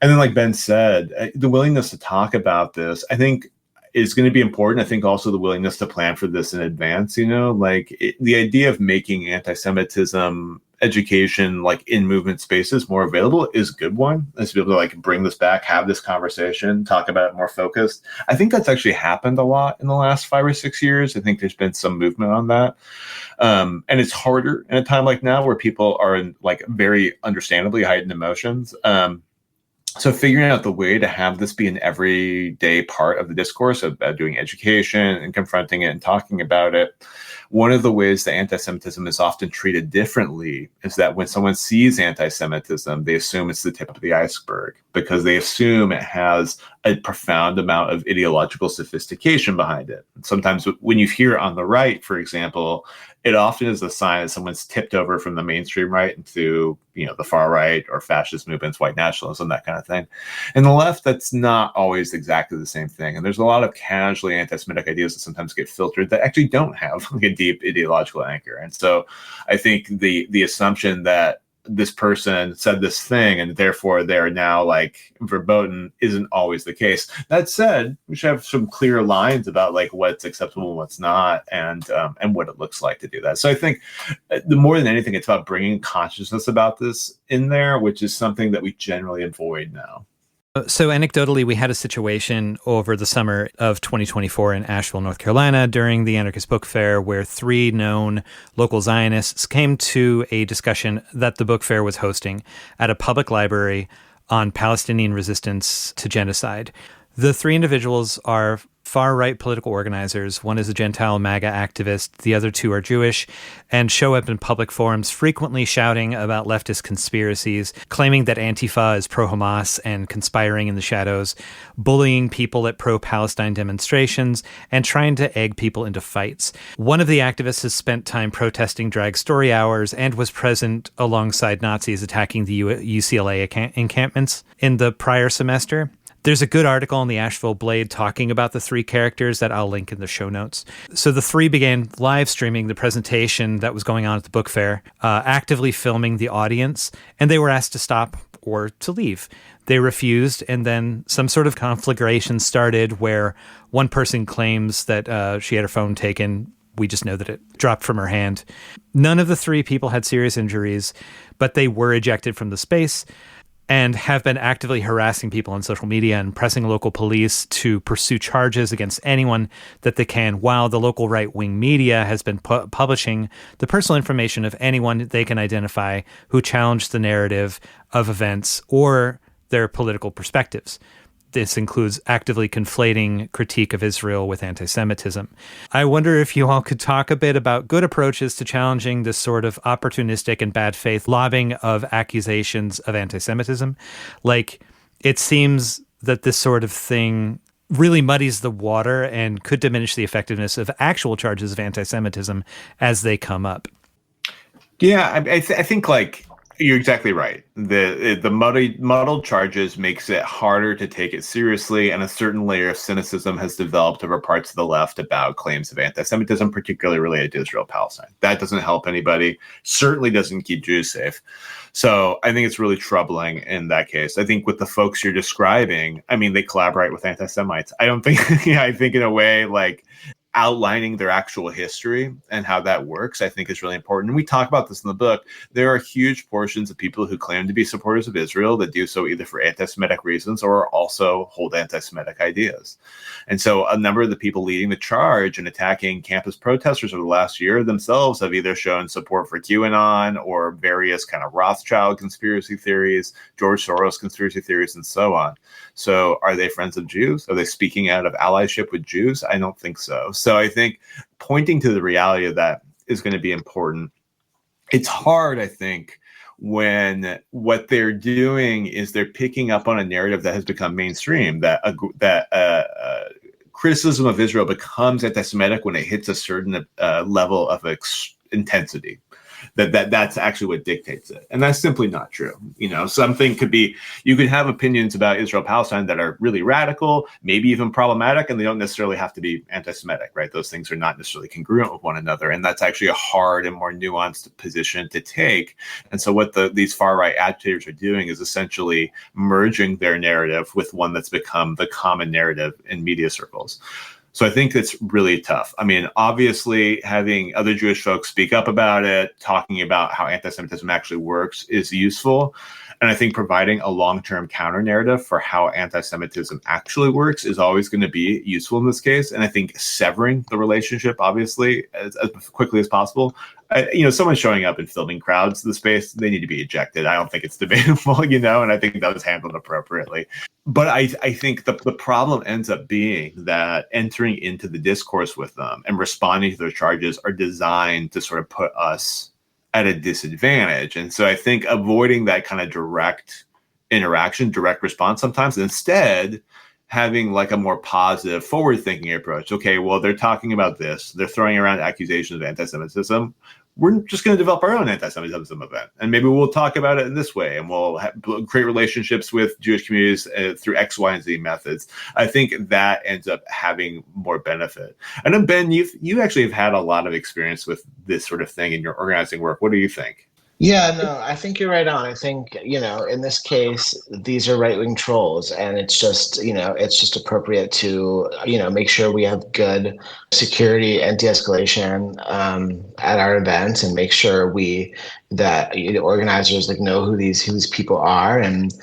And then, like Ben said, the willingness to talk about this, I think, is going to be important. I think also the willingness to plan for this in advance, the idea of making anti-Semitism education in movement spaces more available is a good one. Is to be able to bring this back, have this conversation, talk about it more focused. I think that's actually happened a lot in the last 5 or 6 years. I think there's been some movement on that. And it's harder in a time like now where people are in very understandably heightened emotions. So figuring out the way to have this be an everyday part of the discourse about doing education and confronting it and talking about it. One of the ways that anti-Semitism is often treated differently is that when someone sees anti-Semitism, they assume it's the tip of the iceberg because they assume it has a profound amount of ideological sophistication behind it. Sometimes when you hear on the right, for example, it often is a sign that someone's tipped over from the mainstream right into, the far right or fascist movements, white nationalism, that kind of thing. And the left, that's not always exactly the same thing. And there's a lot of casually anti-Semitic ideas that sometimes get filtered that actually don't have a deep ideological anchor. And so I think the assumption that this person said this thing and therefore they're now verboten isn't always the case. That said, we should have some clear lines about what's acceptable and what's not, and what it looks like to do that. So I think the more than anything, it's about bringing consciousness about this in there, which is something that we generally avoid now. So anecdotally, we had a situation over the summer of 2024 in Asheville, North Carolina, during the Anarchist Book Fair, where 3 known local Zionists came to a discussion that the book fair was hosting at a public library on Palestinian resistance to genocide. The 3 individuals are far-right political organizers. One is a Gentile MAGA activist. The other 2 are Jewish and show up in public forums frequently shouting about leftist conspiracies, claiming that Antifa is pro-Hamas and conspiring in the shadows, bullying people at pro-Palestine demonstrations, and trying to egg people into fights. One of the activists has spent time protesting drag story hours and was present alongside Nazis attacking the UCLA encampments in the prior semester. There's a good article in the Asheville Blade talking about the 3 characters that I'll link in the show notes. So the 3 began live streaming the presentation that was going on at the book fair, actively filming the audience, and they were asked to stop or to leave. They refused, and then some sort of conflagration started where one person claims that she had her phone taken. We just know that it dropped from her hand. None of the 3 people had serious injuries, but they were ejected from the space and have been actively harassing people on social media and pressing local police to pursue charges against anyone that they can, while the local right-wing media has been publishing the personal information of anyone they can identify who challenged the narrative of events or their political perspectives. This includes actively conflating critique of Israel with anti-Semitism. I wonder if you all could talk a bit about good approaches to challenging this sort of opportunistic and bad faith lobbing of accusations of anti-Semitism. It seems that this sort of thing really muddies the water and could diminish the effectiveness of actual charges of anti-Semitism as they come up. Yeah, I think like you're exactly right. The muddled charges makes it harder to take it seriously, and a certain layer of cynicism has developed over parts of the left about claims of anti-Semitism, particularly related to Israel-Palestine. That doesn't help anybody. Certainly doesn't keep Jews safe. So I think it's really troubling in that case. I think with the folks you're describing, I mean, they collaborate with anti-Semites. I don't think, I think in a way like outlining their actual history and how that works, I think is really important. And we talk about this in the book. There are huge portions of people who claim to be supporters of Israel that do so either for anti-Semitic reasons or also hold anti-Semitic ideas. And so a number of the people leading the charge and attacking campus protesters over the last year themselves have either shown support for QAnon or various kind of Rothschild conspiracy theories, George Soros conspiracy theories, and so on. So are they friends of Jews? Are they speaking out of allyship with Jews? I don't think so. So I think pointing to the reality of that is going to be important. It's hard, I think, when what they're doing is they're picking up on a narrative that has become mainstream, that criticism of Israel becomes anti-Semitic when it hits a certain level of intensity. That's actually what dictates it. And that's simply not true. Something could be, you could have opinions about Israel-Palestine that are really radical, maybe even problematic, and they don't necessarily have to be anti-Semitic, right? Those things are not necessarily congruent with one another. And that's actually a hard and more nuanced position to take. And so what these far-right agitators are doing is essentially merging their narrative with one that's become the common narrative in media circles. So I think it's really tough. I mean, obviously, having other Jewish folks speak up about it, talking about how anti-Semitism actually works is useful. And I think providing a long-term counter narrative for how anti-Semitism actually works is always going to be useful in this case. And I think severing the relationship, obviously, as quickly as possible. Someone showing up and filming crowds in the space, they need to be ejected. I don't think it's debatable, and I think that was handled appropriately. But I think the problem ends up being that entering into the discourse with them and responding to their charges are designed to sort of put us at a disadvantage. And so I think avoiding that kind of direct interaction, direct response sometimes, and instead having like a more positive, forward-thinking approach. Okay, well, they're talking about this. They're throwing around accusations of anti-Semitism. We're just going to develop our own anti-Semitism event. And maybe we'll talk about it in this way, and we'll create relationships with Jewish communities through X, Y, and Z methods. I think that ends up having more benefit. And then, Ben, you actually have had a lot of experience with this sort of thing in your organizing work. What do you think? Yeah, no, I think you're right on. I think, in this case, these are right-wing trolls, and it's just appropriate to, make sure we have good security and de-escalation at our events, and make sure that organizers know who these people are, and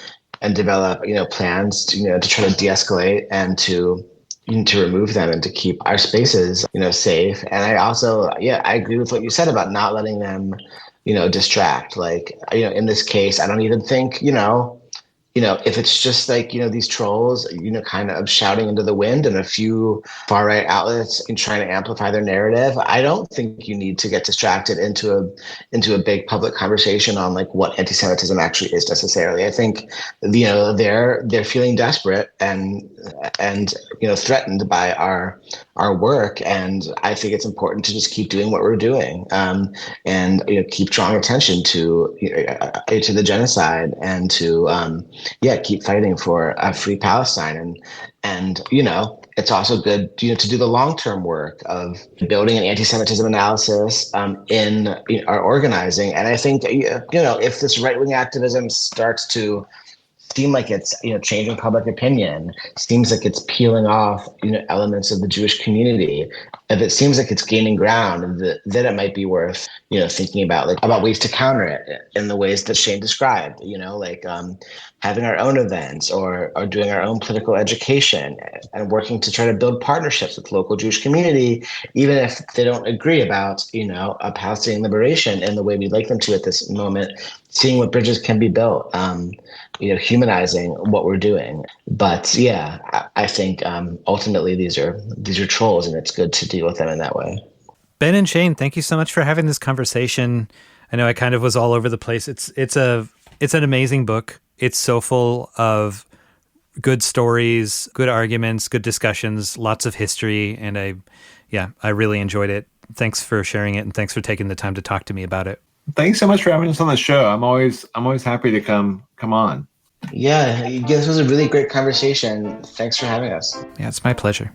develop, plans to try to de-escalate and to remove them and to keep our spaces, safe. And I also, I agree with what you said about not letting them distract. In this case, I don't even think, if it's just these trolls, kind of shouting into the wind and a few far right outlets and trying to amplify their narrative, I don't think you need to get distracted into a big public conversation on what anti-Semitism actually is necessarily. I think, they're feeling desperate and threatened by our work. And I think it's important to just keep doing what we're doing, and keep drawing attention to the genocide, and to keep fighting for a free Palestine. And it's also good to do the long-term work of building an anti-Semitism analysis in our organizing. And I think if this right-wing activism starts to seem like it's changing public opinion, seems like it's peeling off elements of the Jewish community, if it seems like it's gaining ground, then it might be worth thinking about ways to counter it in the ways that Shane described, having our own events or doing our own political education and working to try to build partnerships with local Jewish community, even if they don't agree about a Palestinian liberation in the way we'd like them to at this moment, seeing what bridges can be built, humanizing what we're doing. But I think ultimately these are trolls, and it's good to deal with them in that way. Ben and Shane, thank you so much for having this conversation. I know I kind of was all over the place. It's an amazing book. It's so full of good stories, good arguments, good discussions, lots of history, and I really enjoyed it. Thanks for sharing it, and thanks for taking the time to talk to me about it. Thanks so much for having us on the show. I'm always happy to come on. Yeah, this was a really great conversation. Thanks for having us. Yeah, it's my pleasure.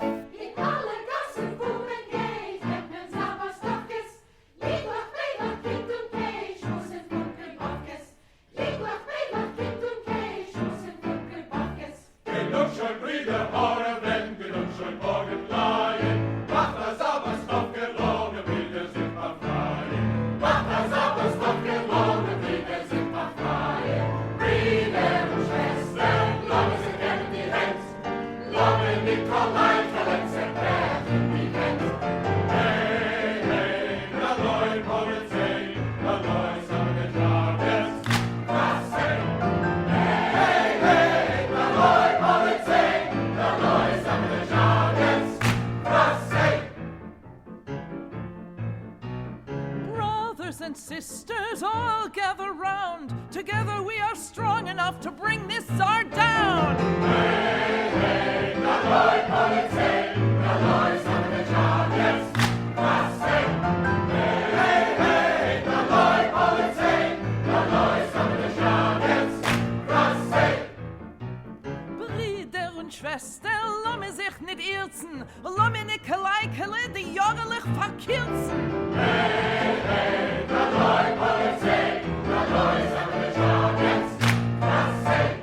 And sisters all gather round. Together we are strong enough to bring this czar down. Hey, hey, Daloy, Politsey, Daloy, son of the Jarvis, Fascism. Hey, hey, Daloy, Politsey, Daloy, son of the Jarvis, Fascism. Brüder und Schwestern, lass mich sich nicht irzen, lass mich nicht gleikele, die jahrlich verkürzen. Hey, hey. Daloy, Politsey, Daloy, son of the Jarvis, Fascism.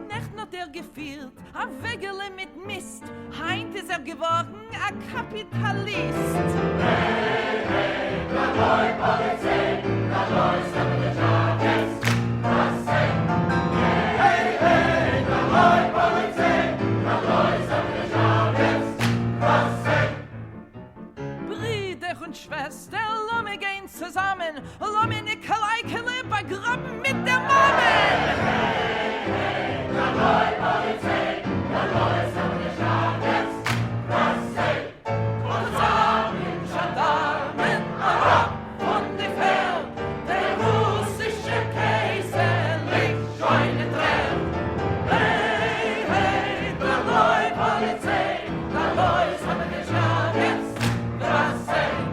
Nicht nur der gefühlt, a Wegele mit Mist, heint ist geworden, a Kapitalist. Hey, hey, Daloy, Politsey, Daloy, son of the Jarvis, Fascism. Hey, hey, Daloy, Politsey, Daloy, son of the Jarvis, Fascism. Brüder und Schwestern, gehen zusammen, lass mich nicht gleikele begraben mit der Mammen. Hey, hey, Daloy, Politsey, Daloy, son of the Jarvis, Fascism. Zusammen, Gendarmen, herab von der Feld, der russische Kaiser liegt schon in Drell. Hey, hey, Daloy, Politsey, Daloy, son of the Jarvis, Fascism.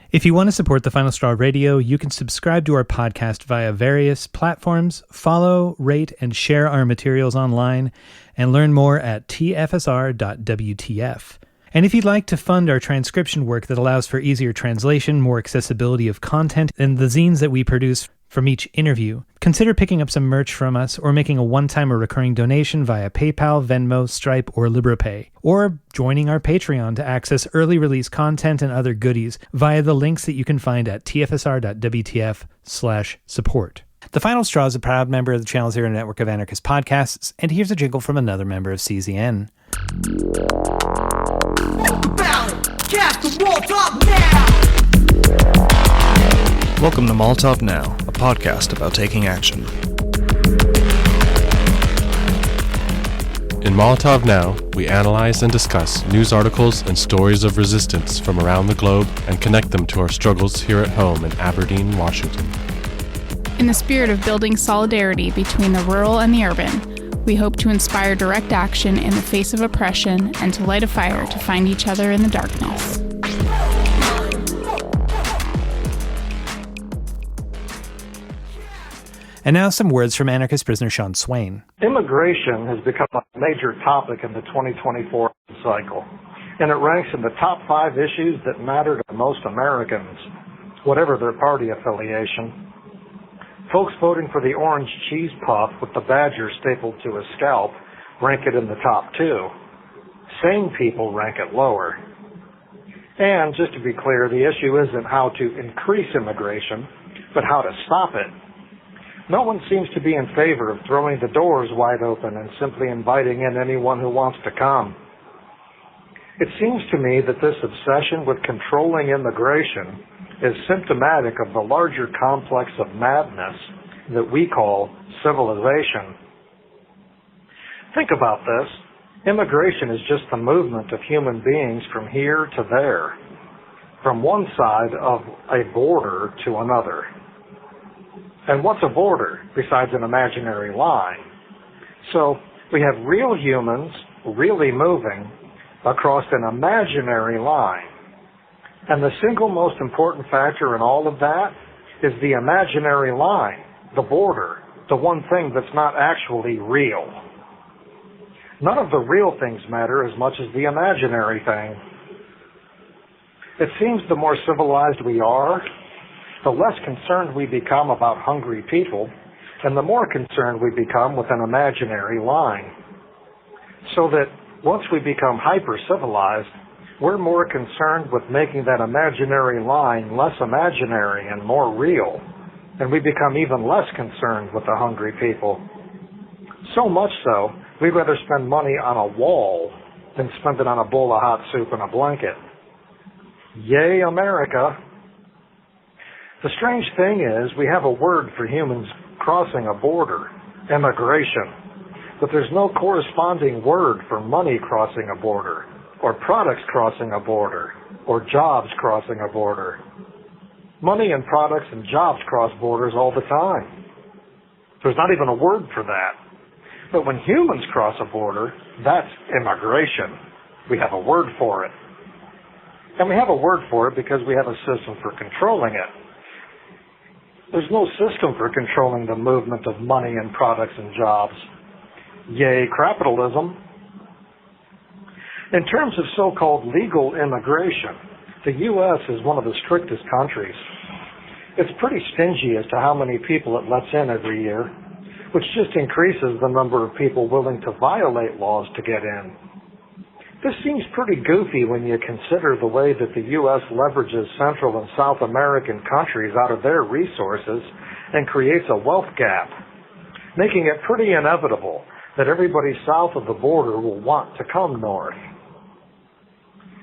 If you want to support The Final Straw Radio, you can subscribe to our podcast via various platforms, follow, rate, and share our materials online, and learn more at tfsr.wtf. And if you'd like to fund our transcription work that allows for easier translation, more accessibility of content, and the zines that we produce from each interview, consider picking up some merch from us or making a one-time or recurring donation via PayPal, Venmo, Stripe, or LibrePay, or joining our Patreon to access early release content and other goodies via the links that you can find at tfsr.wtf/support. The Final Straw is a proud member of the Channel Zero network of anarchist podcasts, and here's a jingle from another member of CZN. Cast the Molotov now! Welcome to Molotov Now, a podcast about taking action. In Molotov Now, we analyze and discuss news articles and stories of resistance from around the globe and connect them to our struggles here at home in Aberdeen, Washington. In the spirit of building solidarity between the rural and the urban, we hope to inspire direct action in the face of oppression and to light a fire to find each other in the darkness. And now some words from anarchist prisoner Sean Swain. Immigration has become a major topic in the 2024 cycle, and it ranks in the top 5 issues that matter to most Americans, whatever their party affiliation. Folks voting for the orange cheese puff with the badger stapled to his scalp rank it in the top 2. Sane people rank it lower. And just to be clear, the issue isn't how to increase immigration, but how to stop it. No one seems to be in favor of throwing the doors wide open and simply inviting in anyone who wants to come. It seems to me that this obsession with controlling immigration is symptomatic of the larger complex of madness that we call civilization. Think about this. Immigration is just the movement of human beings from here to there, from one side of a border to another. And what's a border besides an imaginary line? So We have real humans really moving across an imaginary line. And the single most important factor in all of that is the imaginary line, the border, the one thing that's not actually real. None of the real things matter as much as the imaginary thing. It seems the more civilized we are, the less concerned we become about hungry people, and the more concerned we become with an imaginary line. So that once we become hyper-civilized, we're more concerned with making that imaginary line less imaginary and more real, and we become even less concerned with the hungry people. So much so, we'd rather spend money on a wall than spend it on a bowl of hot soup and a blanket. Yay, America! The strange thing is, we have a word for humans crossing a border, immigration, but there's no corresponding word for money crossing a border, or products crossing a border, or jobs crossing a border. Money and products and jobs cross borders all the time. There's not even a word for that. But when humans cross a border, that's immigration. We have a word for it. And we have a word for it because we have a system for controlling it. There's no system for controlling the movement of money and products and jobs. Yay, capitalism. In terms of so-called legal immigration, the U.S. is one of the strictest countries. It's pretty stingy as to how many people it lets in every year, which just increases the number of people willing to violate laws to get in. This seems pretty goofy when you consider the way that the U.S. leverages Central and South American countries out of their resources and creates a wealth gap, making it pretty inevitable that everybody south of the border will want to come north.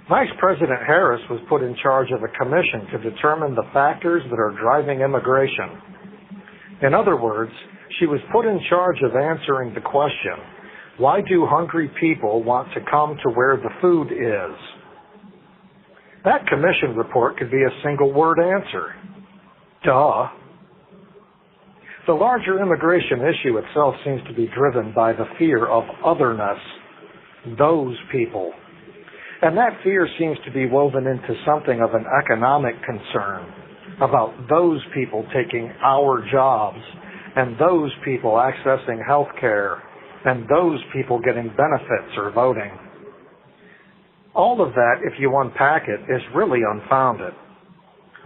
Vice President Harris was put in charge of a commission to determine the factors that are driving immigration. In other words, she was put in charge of answering the question, why do hungry people want to come to where the food is? That commission report could be a single-word answer. Duh. The larger immigration issue itself seems to be driven by the fear of otherness, those people. And that fear seems to be woven into something of an economic concern about those people taking our jobs and those people accessing health care and those people getting benefits or voting. All of that, if you unpack it, is really unfounded.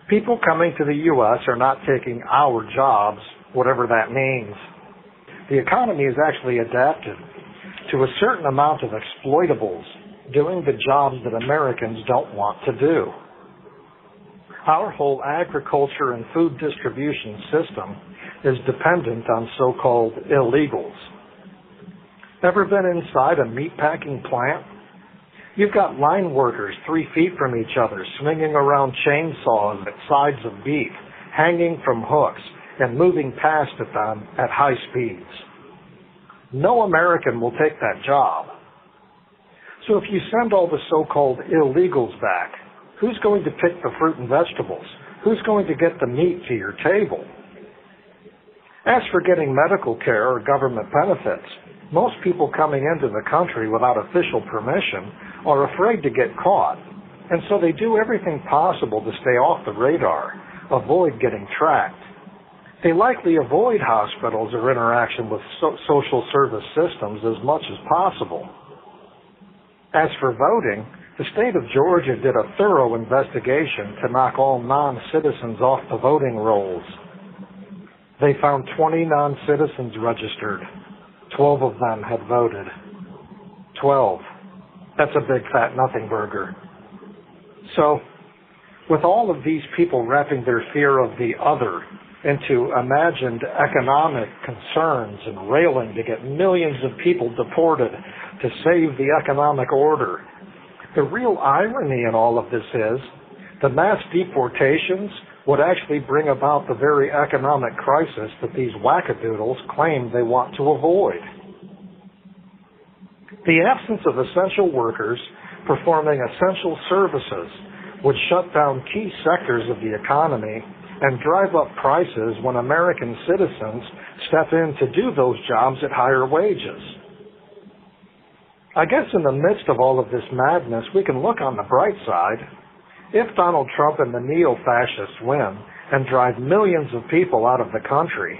People coming to the U.S. are not taking our jobs, whatever that means. The economy is actually adapted to a certain amount of exploitables doing the jobs that Americans don't want to do. Our whole agriculture and food distribution system is dependent on so-called illegals. Ever been inside a meatpacking plant? You've got line workers 3 feet from each other, swinging around chainsaws at sides of beef, hanging from hooks, and moving past at them at high speeds. No American will take that job. So if you send all the so-called illegals back, who's going to pick the fruit and vegetables? Who's going to get the meat to your table? As for getting medical care or government benefits, most people coming into the country without official permission are afraid to get caught, and so they do everything possible to stay off the radar, avoid getting tracked. They likely avoid hospitals or interaction with social service systems as much as possible. As for voting, the state of Georgia did a thorough investigation to knock all non-citizens off the voting rolls. They found 20 non-citizens registered. 12 of them had voted. 12. That's a big fat nothing burger. So, with all of these people wrapping their fear of the other into imagined economic concerns and railing to get millions of people deported to save the economic order, the real irony in all of this is the mass deportations would actually bring about the very economic crisis that these wackadoodles claim they want to avoid. The absence of essential workers performing essential services would shut down key sectors of the economy and drive up prices when American citizens step in to do those jobs at higher wages. I guess in the midst of all of this madness, we can look on the bright side. If Donald Trump and the neo-fascists win and drive millions of people out of the country,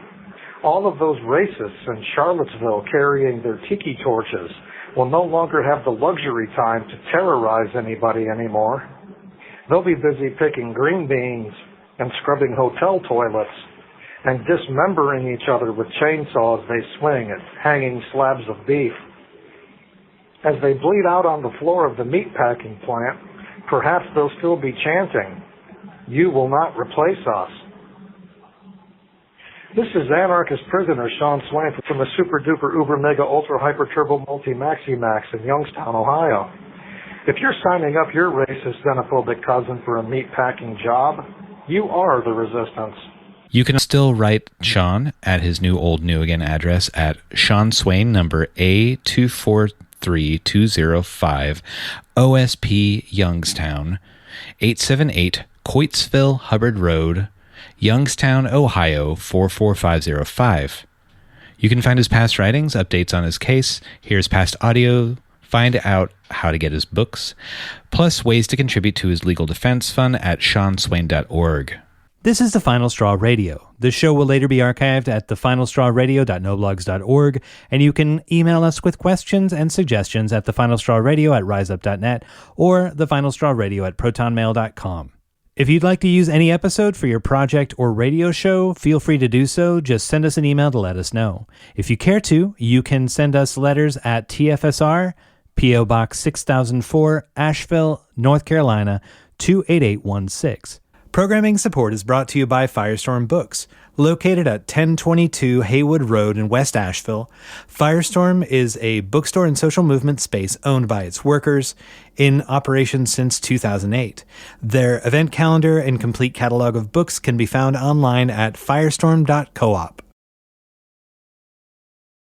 all of those racists in Charlottesville carrying their tiki torches will no longer have the luxury time to terrorize anybody anymore. They'll be busy picking green beans and scrubbing hotel toilets and dismembering each other with chainsaws they swing at hanging slabs of beef. As they bleed out on the floor of the meatpacking plant, perhaps they'll still be chanting, "You will not replace us." This is anarchist prisoner Sean Swain from the Super Duper Uber Mega Ultra Hyper Turbo Multi Maxi Max in Youngstown, Ohio. If you're signing up your racist xenophobic cousin for a meatpacking job, you are the resistance. You can still write Sean at his new old new again address at Sean Swain number A243205 OSP Youngstown 878 Coitesville Hubbard Road, Youngstown, Ohio 44505. You can find his past writings, updates on his case, hear his past audio, find out how to get his books, plus ways to contribute to his legal defense fund at seanswain.org. This is The Final Straw Radio. The show will later be archived at thefinalstrawradio.noblogs.org, and you can email us with questions and suggestions at thefinalstrawradio@riseup.net or thefinalstrawradio@protonmail.com. If you'd like to use any episode for your project or radio show, feel free to do so. Just send us an email to let us know. If you care to, you can send us letters at TFSR, P.O. Box 6004, Asheville, North Carolina, 28816. Programming support is brought to you by Firestorm Books. Located at 1022 Haywood Road in West Asheville, Firestorm is a bookstore and social movement space owned by its workers, in operation since 2008. Their event calendar and complete catalog of books can be found online at firestorm.coop.